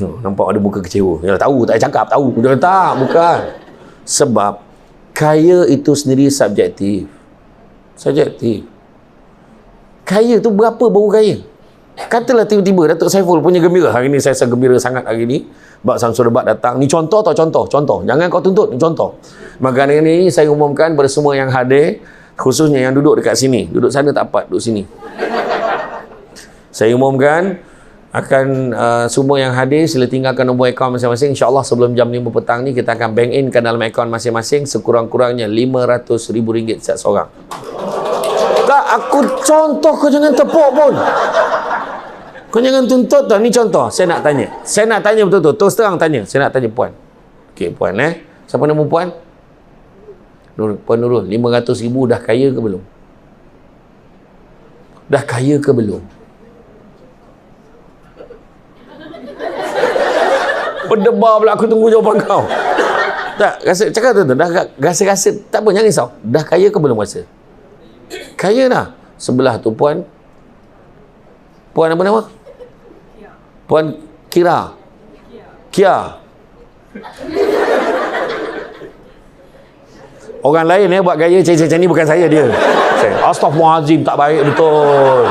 Nampak ada muka kecewa. Ya, tahu, tak cakap, tahu. Dia tak, bukan. Sebab kaya itu sendiri subjektif. Kaya tu berapa baru kaya? Katalah tiba-tiba Datuk Saiful punya gembira. Hari ni saya gembira sangat hari ni. Bak Samsul Debat datang. Ni contoh tau, contoh. Jangan kau tuntut, ni contoh. Maka hari ni saya umumkan kepada semua yang hadir, khususnya yang duduk dekat sini. Duduk sana tak dapat, duduk sini. Saya umumkan akan semua yang hadir sila tinggalkan nombor akaun masing-masing. InsyaAllah sebelum jam 5 petang ni kita akan bank in kan dalam akaun masing-masing sekurang-kurangnya RM500,000 setiap seorang. Tak, aku contoh, kau jangan tepuk pun. Kau jangan tuntut tau. Ni contoh. Saya nak tanya betul-betul. Terus terang tanya. Saya nak tanya puan. Okey, puan siapa nama puan? Puan Nurul. RM500,000 dah kaya ke belum? Dah kaya ke belum? Berdebar pula, aku tunggu jawapan kau. Tak, cakap tu, dah rasa-rasa, tak apa, jangan risau. Dah kaya ke belum rasa? Kaya dah. Sebelah tu puan apa nama? Puan Kia. Orang lain buat gaya macam ni, bukan saya dia. Astaghfirullahalazim, tak baik betul.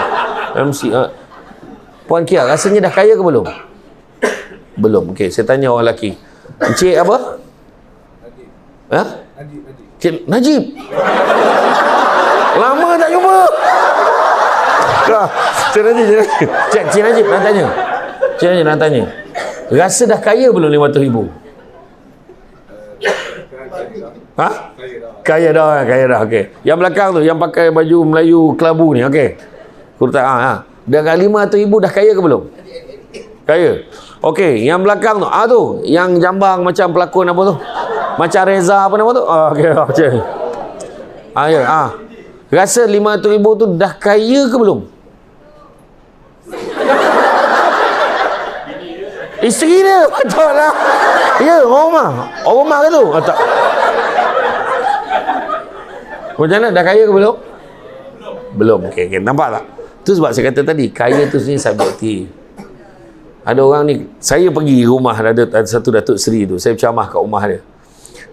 MC. Puan Kia, rasanya dah kaya ke belum? Belum. Okey, saya tanya orang lelaki. Encik apa? Najib. Najib. Lama tak jumpa. Cik Najib nak tanya. Rasa dah kaya belum RM500,000? Kaya dah. Okey. Yang belakang tu, yang pakai baju Melayu kelabu ni, okey. Kurta Dah RM500,000 dah kaya ke belum? Kaya. Okey, yang belakang tu, tu yang jambang macam pelakon apa tu? Macam Reza apa nama tu? Okey. Rasa RM500,000 tu dah kaya ke belum? Isteri dia. Betul lah. Ya, orang rumah. Orang rumah ke tu? Tak. Macam mana? Dah kaya ke belum? Belum. Okay. Nampak tak? Tu sebab saya kata tadi, kaya tu sebenarnya subjektif. Ada orang ni, saya pergi rumah ada satu Datuk Seri tu, saya berceramah kat rumah dia.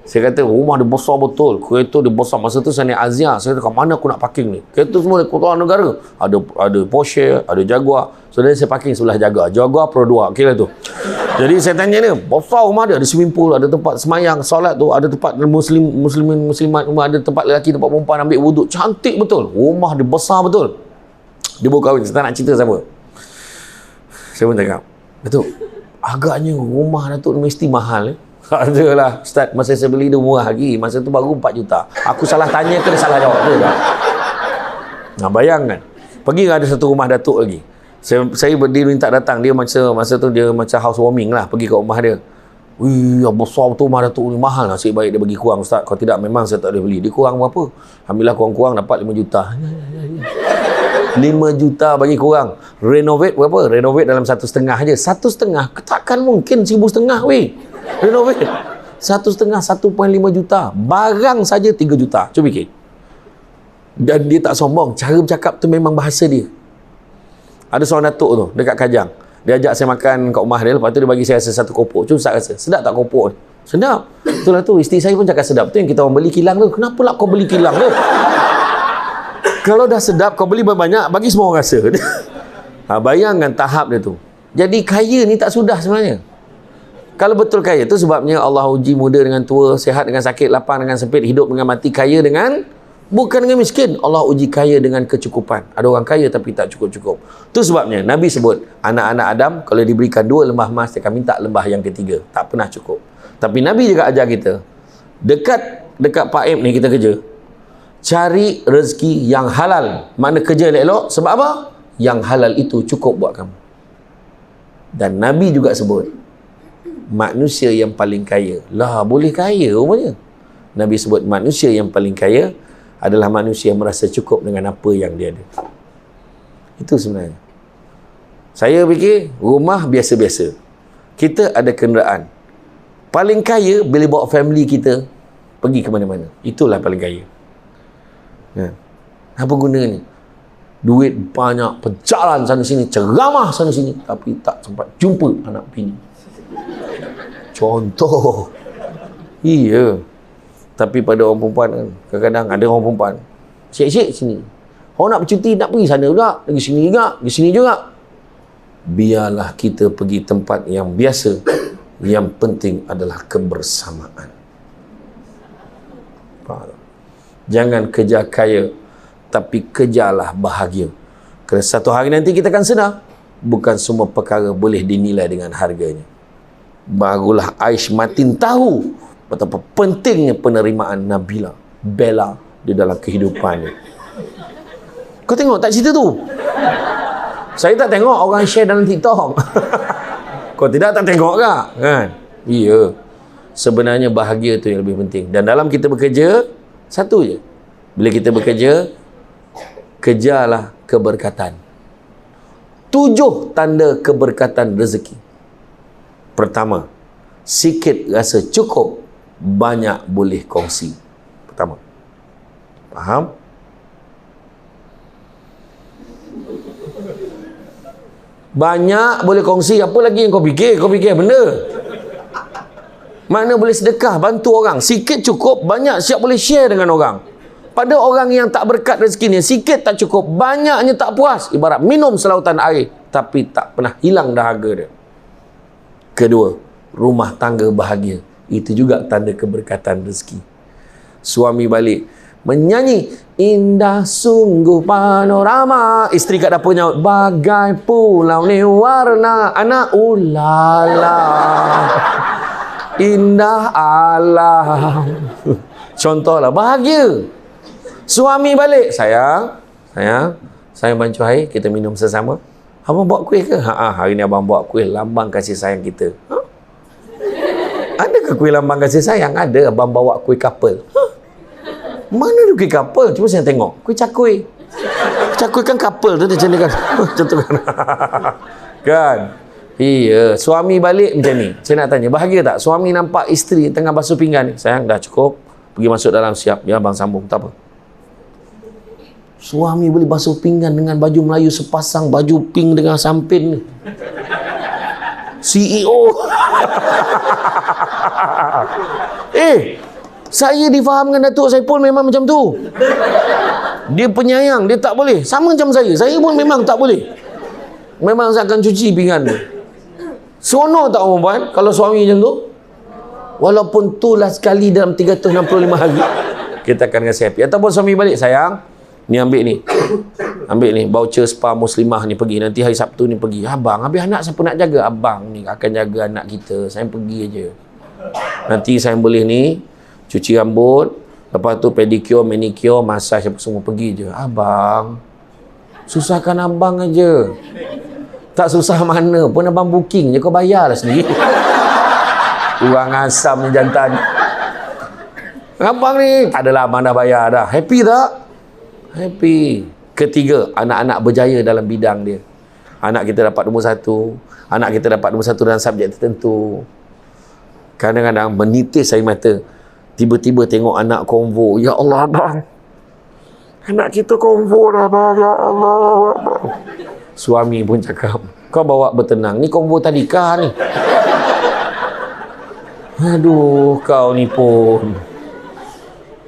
Saya kata, rumah dia besar betul, kereta dia besar. Masa tu saya naik Azia, saya kata, kat mana aku nak parking ni? Kereta semua dari ketua negara. Ada Porsche, ada Jaguar. So, saya parking sebelah Jaguar Pro 2, okey lah tu. Jadi saya tanya dia, besar rumah dia, ada swimming pool, ada tempat semayang, solat tu, ada tempat muslimat, ada tempat lelaki, tempat perempuan ambil wuduk. Cantik betul. Rumah dia besar betul. Dia baru kahwin, saya tak nak cerita siapa. Saya pun cakap, Datuk, agaknya rumah Datuk ni mesti mahal. Adalah, Ustaz, masa saya beli dia murah lagi. Masa tu baru 4 juta. Aku salah tanya ke dia salah jawab tu tak? Nah, bayangkan. Pergi ada satu rumah Datuk lagi. Saya berdiri minta datang. Dia masa tu dia macam housewarming lah. Pergi ke rumah dia. Wih, besar betul rumah Datuk ni, mahal. Nasib baik dia bagi kurang, Ustaz. Kalau tidak, memang saya tak boleh beli. Dia kurang berapa? Alhamdulillah kurang-kurang dapat 5 juta. 5 juta bagi kurang. Renovate berapa? Renovate dalam 1,5 je. 1,5? Takkan mungkin 1,500 weh. Renovate 1,5, 1.5 juta. Barang saja 3 juta. Cuba fikir. Dan dia tak sombong. Cara bercakap tu memang bahasa dia. Ada seorang datuk tu dekat Kajang. Dia ajak saya makan kat rumah dia. Lepas tu dia bagi saya rasa satu kopok. Cuba Ustaz rasa. Sedap tak kopok ni? Sedap. Itulah tu. Isteri saya pun cakap sedap. Tu yang kita orang beli kilang tu. Kenapa lah kau beli kilang tu? Kalau dah sedap kau beli banyak, bagi semua orang rasa. Bayangkan tahap dia tu. Jadi kaya ni tak sudah sebenarnya. Kalau betul kaya tu sebabnya Allah uji muda dengan tua, sehat dengan sakit, lapang dengan sempit, hidup dengan mati, kaya dengan bukan dengan miskin. Allah uji kaya dengan kecukupan. Ada orang kaya tapi tak cukup-cukup. Tu sebabnya Nabi sebut anak-anak Adam kalau diberikan 2 lembah emas dia akan minta lembah yang ketiga. Tak pernah cukup. Tapi Nabi juga ajar kita dekat Pak Aib ni kita kerja, cari rezeki yang halal. Mana kerja elok-elok. Sebab apa? Yang halal itu cukup buat kamu. Dan Nabi juga sebut manusia yang paling kaya. Lah, boleh kaya rupanya. Nabi sebut manusia yang paling kaya adalah manusia yang merasa cukup dengan apa yang dia ada. Itu sebenarnya. Saya fikir rumah biasa-biasa. Kita ada kenderaan. Paling kaya bila bawa family kita pergi ke mana-mana. Itulah paling kaya. Apa gunanya? Duit banyak, berjalan sana sini, ceramah sana sini, tapi tak sempat jumpa anak bini. Contoh. Iya. Tapi pada orang perempuan kan, kadang-kadang ada orang perempuan syek-syek sini. Orang nak bercuti, nak pergi sana juga, pergi sini juga, pergi sini juga. Biarlah kita pergi tempat yang biasa. Yang penting adalah kebersamaan. Jangan kejar kaya, tapi kejarlah bahagia. Kerana satu hari nanti kita akan sedar, bukan semua perkara boleh dinilai dengan harganya. Barulah Aish Matin tahu betapa pentingnya penerimaan Nabila, Bella di dalam kehidupannya. Kau tengok tak cerita tu? Saya tak tengok orang share dalam TikTok. Kau tidak tak tengok ke? Kan? Iya. Sebenarnya bahagia tu yang lebih penting. Dan dalam kita bekerja, satu je. Bila kita bekerja, kejarlah keberkatan. 7 tanda keberkatan rezeki. Pertama, sikit rasa cukup, banyak boleh kongsi. Pertama. Faham? Banyak boleh kongsi. Apa lagi yang kau fikir? Kau fikir benda. Mana boleh sedekah, bantu orang. Sikit cukup, banyak siap boleh share dengan orang. Pada orang yang tak berkat rezekinya, sikit tak cukup, banyaknya tak puas. Ibarat minum selautan air, tapi tak pernah hilang dahaga dia. Kedua, rumah tangga bahagia. Itu juga tanda keberkatan rezeki. Suami balik menyanyi, indah sungguh panorama. Isteri kat dapur nyaut, bagai pulau ni warna. Anak, ulala, indah alam. Contohlah, bahagia. Suami balik, sayang, bantu air, kita minum sesama. Abang buat kuih ke? Hari ni abang buat kuih lambang kasih sayang kita. Adakah kuih lambang kasih sayang? Ada, abang bawa kuih couple. Mana ada kuih couple? Cuma saya tengok. Kuih cakui. Cakui kan couple tu, dia macam ni kan. Contoh kan. Kan? Iya, suami balik macam ni. Saya nak tanya, bahagia tak? Suami nampak isteri tengah basuh pinggan ni. Sayang, dah cukup. Pergi masuk dalam, siap. Ya, abang sambung. Tak apa. Suami boleh basuh pinggan dengan baju Melayu sepasang, baju pink dengan sampin ni. CEO. Saya difahamkan Datuk Saiful memang macam tu. Dia penyayang, dia tak boleh. Sama macam saya. Saya pun memang tak boleh. Memang saya akan cuci pinggan ni. Seronok tak perempuan kalau suami macam tu? Walaupun tu lah sekali dalam 365 hari, kita akan rasa happy. Ataupun suami balik, sayang, ni ambil ni. Ambil ni, voucher spa muslimah ni, pergi. Nanti hari Sabtu ni pergi. Abang, habis anak siapa nak jaga? Abang ni akan jaga anak kita. Saya pergi aja. Nanti saya boleh ni, cuci rambut. Lepas tu pedicure, manicure, massage apa semua, pergi je. Abang, susahkan abang aja. Tak susah mana pun, abang booking je, kau bayar lah sendiri. Kurang asam ni jantan. Abang ni, tak adalah, abang dah bayar dah. Happy tak? Happy. Ketiga, anak-anak berjaya dalam bidang dia. Anak kita dapat nombor 1. Anak kita dapat nombor 1 dalam subjek tertentu. Kadang-kadang menitis air mata. Tiba-tiba tengok anak konvo. Ya Allah, abang. Anak kita konvo dah, abang. Ya Allah, abang. Suami pun cakap, kau bawa bertenang. Ni konvo tadika ni. Aduh, kau ni pun.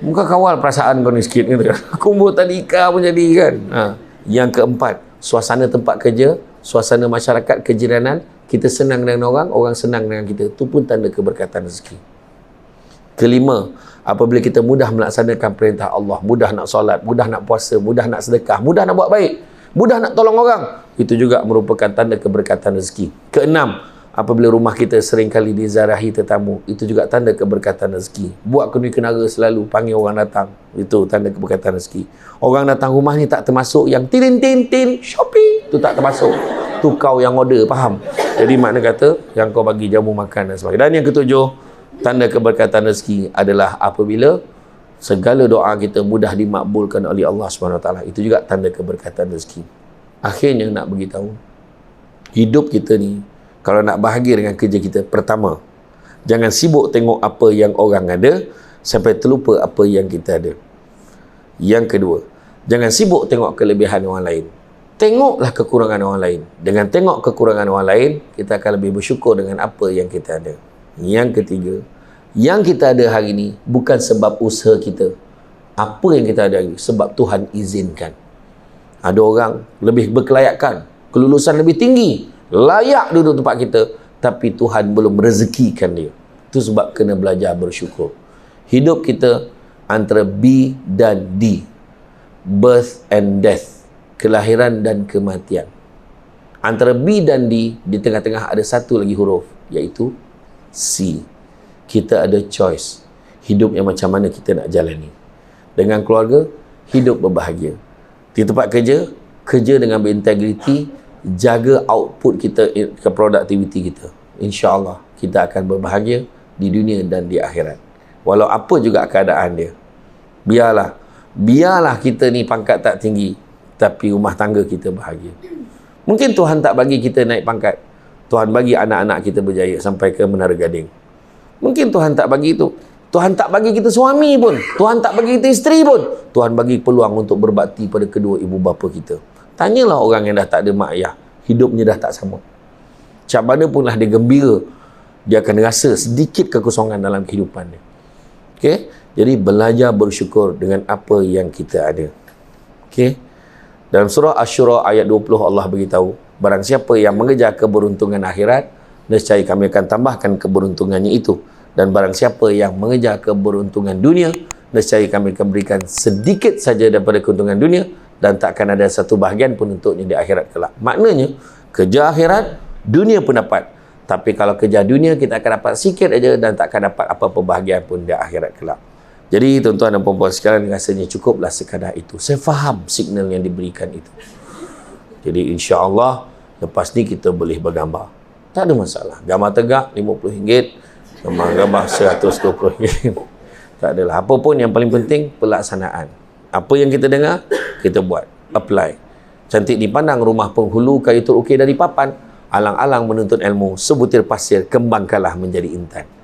Muka kawal perasaan kau ni sikit ni. Konvo tadika pun jadi kan. Yang keempat, suasana tempat kerja, suasana masyarakat, kejiranan. Kita senang dengan orang, orang senang dengan kita. Itu pun tanda keberkatan rezeki. Kelima, apabila kita mudah melaksanakan perintah Allah, mudah nak solat, mudah nak puasa, mudah nak sedekah, mudah nak buat baik, mudah nak tolong orang, itu juga merupakan tanda keberkatan rezeki. Keenam, apabila rumah kita seringkali dizarahi tetamu, itu juga tanda keberkatan rezeki. Buat kenuri-kenara selalu, panggil orang datang, itu tanda keberkatan rezeki. Orang datang rumah ni tak termasuk yang tin shopping, itu tak termasuk. Tu kau yang order, faham? Jadi makna kata yang kau bagi jamu makan dan sebagainya. Dan yang ketujuh, tanda keberkatan rezeki adalah apabila segala doa kita mudah dimakbulkan oleh Allah SWT. Itu juga tanda keberkatan rezeki. Akhirnya nak beritahu, hidup kita ni, kalau nak bahagia dengan kerja kita, pertama, jangan sibuk tengok apa yang orang ada sampai terlupa apa yang kita ada. Yang kedua, jangan sibuk tengok kelebihan orang lain. Tengoklah kekurangan orang lain. Dengan tengok kekurangan orang lain, kita akan lebih bersyukur dengan apa yang kita ada. Yang ketiga, yang kita ada hari ini bukan sebab usaha kita. Apa yang kita ada hari ini sebab Tuhan izinkan. Ada orang lebih berkelayakan, kelulusan lebih tinggi, layak duduk tempat kita, tapi Tuhan belum rezekikan dia. Itu sebab kena belajar bersyukur. Hidup kita antara B dan D, birth and death, kelahiran dan kematian. Antara B dan D, di tengah-tengah ada satu lagi huruf, iaitu C. Kita ada choice. Hidup yang macam mana kita nak jalani. Dengan keluarga, hidup berbahagia. Di tempat kerja, kerja dengan berintegriti, jaga output kita, ke productivity kita. InsyaAllah, kita akan berbahagia di dunia dan di akhirat. Walau apa juga keadaan dia. Biarlah kita ni pangkat tak tinggi, tapi rumah tangga kita bahagia. Mungkin Tuhan tak bagi kita naik pangkat. Tuhan bagi anak-anak kita berjaya sampai ke Menara Gading. Mungkin Tuhan tak bagi itu. Tuhan tak bagi kita suami pun. Tuhan tak bagi kita isteri pun. Tuhan bagi peluang untuk berbakti pada kedua ibu bapa kita. Tanyalah orang yang dah tak ada mak ayah. Hidupnya dah tak sama. Macam mana pun lah dia gembira, dia akan rasa sedikit kekosongan dalam kehidupan dia. Okay? Jadi belajar bersyukur dengan apa yang kita ada. Okay? Dalam surah Asy-Syura ayat 20 Allah beritahu, barang siapa yang mengejar keberuntungan akhirat, nescaya kami akan tambahkan keberuntungannya itu. Dan barang siapa yang mengejar keberuntungan dunia, nescaya kami akan berikan sedikit saja daripada keuntungan dunia, dan tak akan ada satu bahagian pun untuknya di akhirat kelak. Maknanya, kejar akhirat, dunia pun dapat. Tapi kalau kejar dunia, kita akan dapat sikit aja dan tak akan dapat apa-apa bahagian pun di akhirat kelak. Jadi tuan-tuan dan puan-puan sekalian, rasanya cukuplah sekadar itu. Saya faham signal yang diberikan itu. Jadi insya-Allah lepas ni kita boleh bergambar. Tak ada masalah. Gambar tegak RM50, gambar RM120. Tak adalah. Apa pun yang paling penting pelaksanaan. Apa yang kita dengar, kita buat, apply. Cantik dipandang rumah penghulu, kayu turut ukir dari papan. Alang-alang menuntut ilmu, sebutir pasir kembangkanlah menjadi intan.